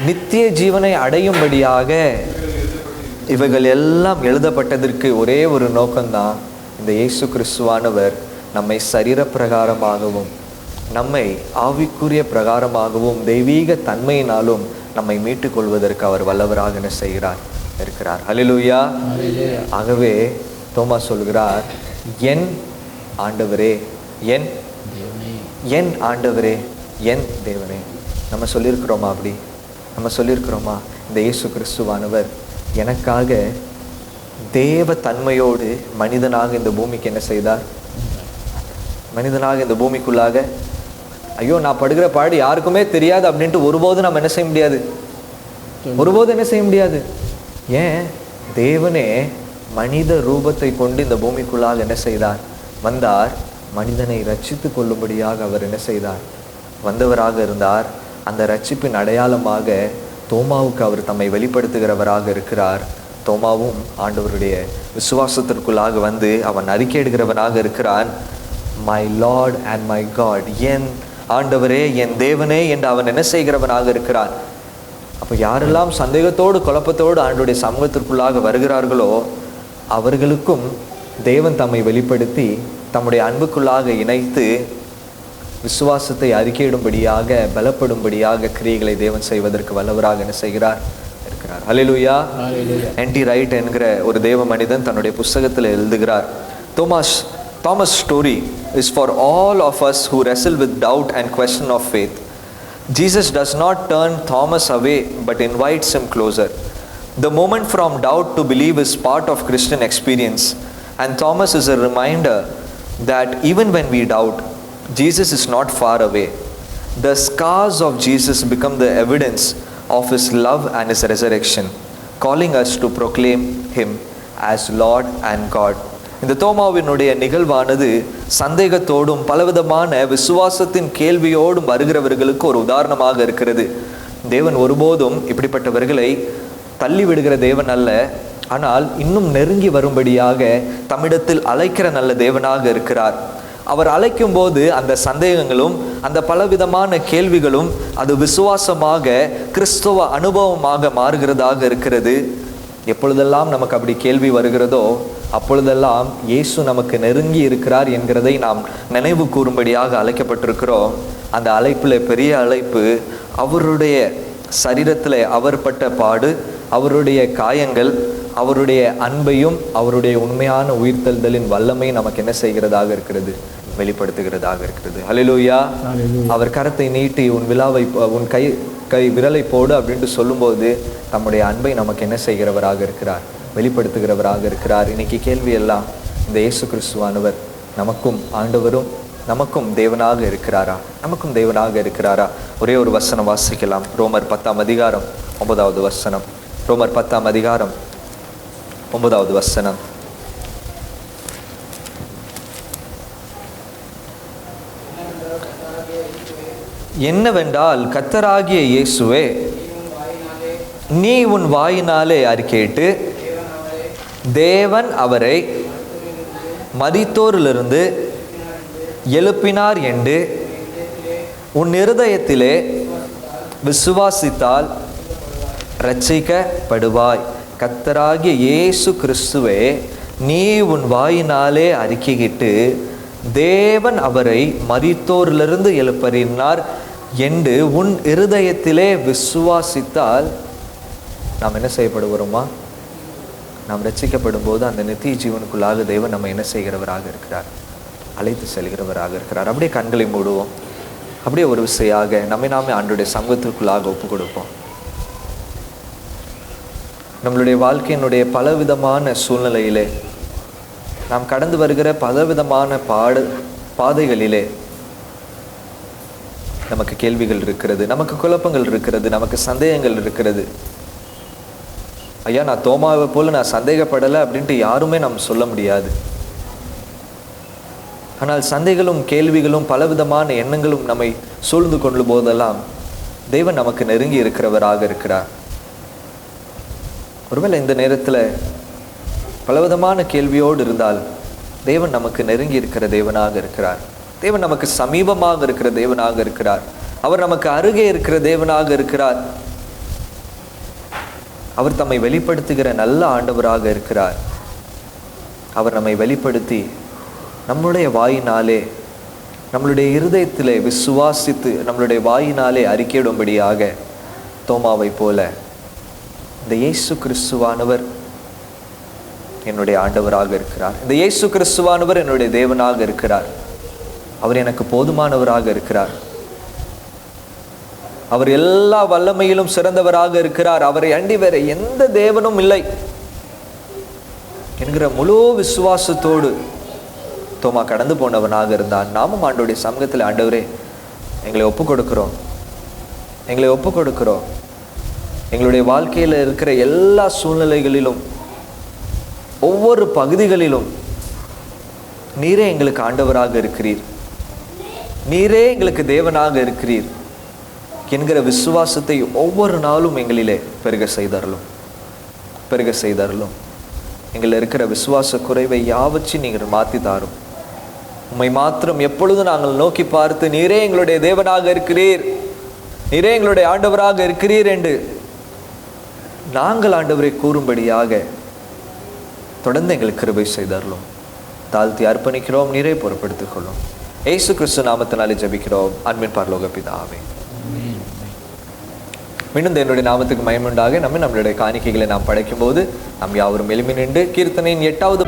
நித்திய ஜீவனை அடையும்படியாக இவைகள் எல்லாம் எழுதப்பட்டதற்கு ஒரே ஒரு நோக்கம்தான், இந்த இயேசு கிறிஸ்துவானவர் நம்மை சரீர பிரகாரமாகவும் நம்மை ஆவிக்குரிய பிரகாரமாகவும் தெய்வீக தன்மையினாலும் நம்மை மீட்டுக் கொள்வதற்கு அவர் வல்லவராக என்ன செய்கிறார் இருக்கிறார். ஹல்லேலூயா. ஆகவே தோமா சொல்கிறார், என் ஆண்டவரே, என் என் ஆண்டவரே, என் தேவனே. நம்ம சொல்லியிருக்கிறோமா? அப்படி நம்ம சொல்லியிருக்கிறோமா? இந்த இயேசு கிறிஸ்துவானவர் எனக்காக தேவ தன்மையோடு மனிதனாக இந்த பூமிக்கு என்ன செய்தார், மனிதனாக இந்த பூமிக்குள்ளாக. ஐயோ, நான் படுகிற பாடு யாருக்குமே தெரியாது அப்படின்ட்டு ஒருபோதும் நம்ம என்ன செய்ய முடியாது, ஒருபோதும் என்ன செய்ய முடியாது. ஏன்? தேவனே மனித ரூபத்தை கொண்டு இந்த பூமிக்குள்ளாக என்ன செய்தார், வந்தார். மனிதனை ரட்சித்து கொள்ளும்படியாக அவர் என்ன செய்தார், வந்தவராக இருந்தார். அந்த ரட்சிப்பின் அடையாளமாக தோமாவுக்கு அவர் தம்மை வெளிப்படுத்துகிறவராக இருக்கிறார். தோமாவும் ஆண்டவருடைய விசுவாசத்திற்குள்ளாக வந்து அவன் அறிக்கையிடுகிறவனாக இருக்கிறான். My Lord and my God, என் ஆண்டவரே, என் தேவனே என்று அவன் என்ன செய்கிறவனாக இருக்கிறான். அப்போ யாரெல்லாம் சந்தேகத்தோடு குழப்பத்தோடு ஆண்டவருடைய சமூகத்திற்குள்ளாக வருகிறார்களோ அவர்களுக்கும் தேவன் தம்மை வெளிப்படுத்தி தம்முடைய அன்புக்குள்ளாக இணைத்து விசுவாசத்தை அறிக்கையிடும்படியாக பலப்படும்படியாக கிரியைகளை தேவன் செய்வதற்கு வல்லவராக என்ன செய்கிறார் இருக்கிறார். ஹல்லேலூயா. என்டி ரைட் என்கிற ஒரு தேவ மனிதன் தன்னுடைய புஸ்தகத்தில் எழுதுகிறார், Thomas' story is for all of us who wrestle with doubt and question of faith. Jesus does not turn Thomas away but invites him closer. The moment from doubt to believe is part of Christian experience, and Thomas is a reminder that even when we doubt, Jesus is not far away. The scars of Jesus become the evidence of his love and his resurrection, calling us to proclaim him as Lord and God. இந்த தோமாவினுடைய நிகழ்வானது சந்தேகத்தோடும் பலவிதமான விசுவாசத்தின் கேள்வியோடும் வருகிறவர்களுக்கு ஒரு உதாரணமாக இருக்கிறது. தேவன் ஒருபோதும் இப்படிப்பட்டவர்களை தள்ளிவிடுகிற தேவன் அல்ல, ஆனால் இன்னும் நெருங்கி வரும்படியாக தம்மிடத்தில் அழைக்கிற நல்ல தேவனாக இருக்கிறார். அவர் அழைக்கும் போது அந்த சந்தேகங்களும் அந்த பலவிதமான கேள்விகளும் அது விசுவாசமாக கிறிஸ்துவ அனுபவமாக மாறுகிறதாக இருக்கிறது. எப்பொழுதெல்லாம் நமக்கு அப்படி கேள்வி வருகிறதோ அப்பொழுதெல்லாம் இயேசு நமக்கு நெருங்கி இருக்கிறார் என்கிறதை நாம் நினைவு கூறும்படியாக அழைக்கப்பட்டிருக்கிறோம். அந்த அழைப்பில் பெரிய அழைப்பு, அவருடைய சரீரத்தில் அவர் பட்ட பாடு, அவருடைய காயங்கள், அவருடைய அன்பையும் அவருடைய உண்மையான உயிர்த்தெழுதலின் வல்லமை நமக்கு என்ன செய்கிறதாக இருக்கிறது, வெளிப்படுத்துகிறதாக இருக்கிறது. ஹல்லேலூயா. அவர் கரத்தை நீட்டி உன் கை விரலை போடு அப்படின்ட்டு சொல்லும்போது நம்முடைய அன்பை நமக்கு என்ன செய்கிறவராக இருக்கிறார், வெளிப்படுத்துகிறவராக இருக்கிறார். இன்னைக்கு கேள்வி எல்லாம், இந்த இயேசு கிறிஸ்துவானவர் நமக்கும் ஆண்டவரும் நமக்கும் தேவனாக இருக்கிறாரா, நமக்கும் தேவனாக இருக்கிறாரா? ஒரே ஒரு வசனம் வாசிக்கலாம். ரோமர் 10ஆம் அதிகாரம் 9வது வசனம். ரோமர் 10ஆம் அதிகாரம் 9வது வசனம். என்னவென்றால், கர்த்தராகிய இயேசுவே, நீ உன் வாயினாலே அறிக்கையிட்டு தேவன் அவரை மரித்தோரிலிருந்து எழுப்பினார் என்று உன் இருதயத்திலே விசுவாசித்தால் இரட்சிக்கப்படுவாய். கர்த்தராகிய இயேசு கிறிஸ்துவே, நீ உன் வாயினாலே அறிக்கையிட்டு தேவன் அவரை மரித்தோரிலிருந்து எழுப்பினார் என்று உன் இருதயத்திலே விசுவாசித்தால் நாம் என்ன செய்யப்படுகிறோமா? நாம் ரட்சிக்கப்படும் போது அந்த நித்திய ஜீவனுக்குள்ளாக தேவன் நம்ம என்ன செய்கிறவராக இருக்கிறார்? அழைத்து செல்கிறவராக இருக்கிறார். அப்படியே கண்களை மூடுவோம். அப்படியே ஒரு விசையாக நம்மை நாமே ஆண்டவருடைய சமூகத்திற்குள்ளாக ஒப்பு கொடுப்போம். நம்மளுடைய வாழ்க்கையினுடைய பலவிதமான சூழ்நிலையிலே, நாம் கடந்து வருகிற பலவிதமான பாதைகளிலே நமக்கு கேள்விகள் இருக்கிறது, நமக்கு குழப்பங்கள் இருக்கிறது, நமக்கு சந்தேகங்கள் இருக்கிறது. ஐயா, நான் தோமாவை போல நான் சந்தேகப்படலை அப்படின்ட்டு யாருமே நம்ம சொல்ல முடியாது. ஆனால் சந்தேகங்களும் கேள்விகளும் பலவிதமான எண்ணங்களும் நம்மை சூழ்ந்து கொள்ளும் போதெல்லாம் தேவன் நமக்கு நெருங்கி இருக்கிறவராக இருக்கிறார். ஒருவேளை இந்த நேரத்தில் பலவிதமான கேள்வியோடு இருந்தால் தேவன் நமக்கு நெருங்கி இருக்கிற தேவனாக இருக்கிறார். தேவன் நமக்கு சமீபமாக இருக்கிற தேவனாக இருக்கிறார். அவர் நமக்கு அருகே இருக்கிற தேவனாக இருக்கிறார். அவர் தம்மை வெளிப்படுத்துகிற நல்ல ஆண்டவராக இருக்கிறார். அவர் நம்மை வெளிப்படுத்தி நம்முடைய வாயினாலே, நம்மளுடைய இருதயத்திலே விசுவாசித்து நம்மளுடைய வாயினாலே அறிக்கையிடும்படியாக தோமாவை போல இந்த இயேசு கிறிஸ்துவானவர் என்னுடைய ஆண்டவராக இருக்கிறார், இந்த இயேசு கிறிஸ்துவானவர் என்னுடைய தேவனாக இருக்கிறார், அவர் எனக்கு போதுமானவராக இருக்கிறார், அவர் எல்லா வல்லமையிலும் சிறந்தவராக இருக்கிறார், அவரை அண்டி வேற எந்த தேவனும் இல்லை என்கிற முழு விசுவாசத்தோடு தோமா கடந்து போனவனாக இருந்தான். நாமும் ஆண்டவருடைய சமூகத்தில், ஆண்டவரே எங்களை ஒப்பு கொடுக்கிறோம், எங்களை ஒப்பு கொடுக்கிறோம். எங்களுடைய வாழ்க்கையில் இருக்கிற எல்லா சூழ்நிலைகளிலும், ஒவ்வொரு பகுதிகளிலும் நீரே எங்களுக்கு ஆண்டவராக இருக்கிறீர், நீரே எங்களுக்கு தேவனாக இருக்கிறீர் என்கிற விசுவாசத்தை ஒவ்வொரு நாளும் எங்களிலே பெருக செய்தரலும், பெருக செய்தரலும். எங்களில் இருக்கிற விசுவாச குறைவை யாவற்றையும் நீங்கள் மாற்றி தாரும். உம்மை மாத்திரம் எப்பொழுதும் நாங்கள் நோக்கி பார்த்து நீரே எங்களுடைய தேவனாக இருக்கிறீர், நீரே எங்களுடைய ஆண்டவராக இருக்கிறீர் என்று நாங்கள் ஆண்டவரை கூறும்படியாக தொடர்ந்து எங்களுக்கு கிருபை செய்தரலும். தாழ்த்தி அர்ப்பணிக்கிறோம், நீரே பொறுப்படுத்திக் கொள்ளும். இயேசு கிறிஸ்து நாமத்தினாலே ஜெபிக்கிறோம், அன்பின் பரலோக பிதாவே. மீண்டும் என்னுடைய நாமத்துக்கு மகிமை உண்டாக நம்மளுடைய காணிக்கைகளை நாம் படைக்கும் போது நாம் யாவரும் எளிமை நின்று கீர்த்தனையின் 8வது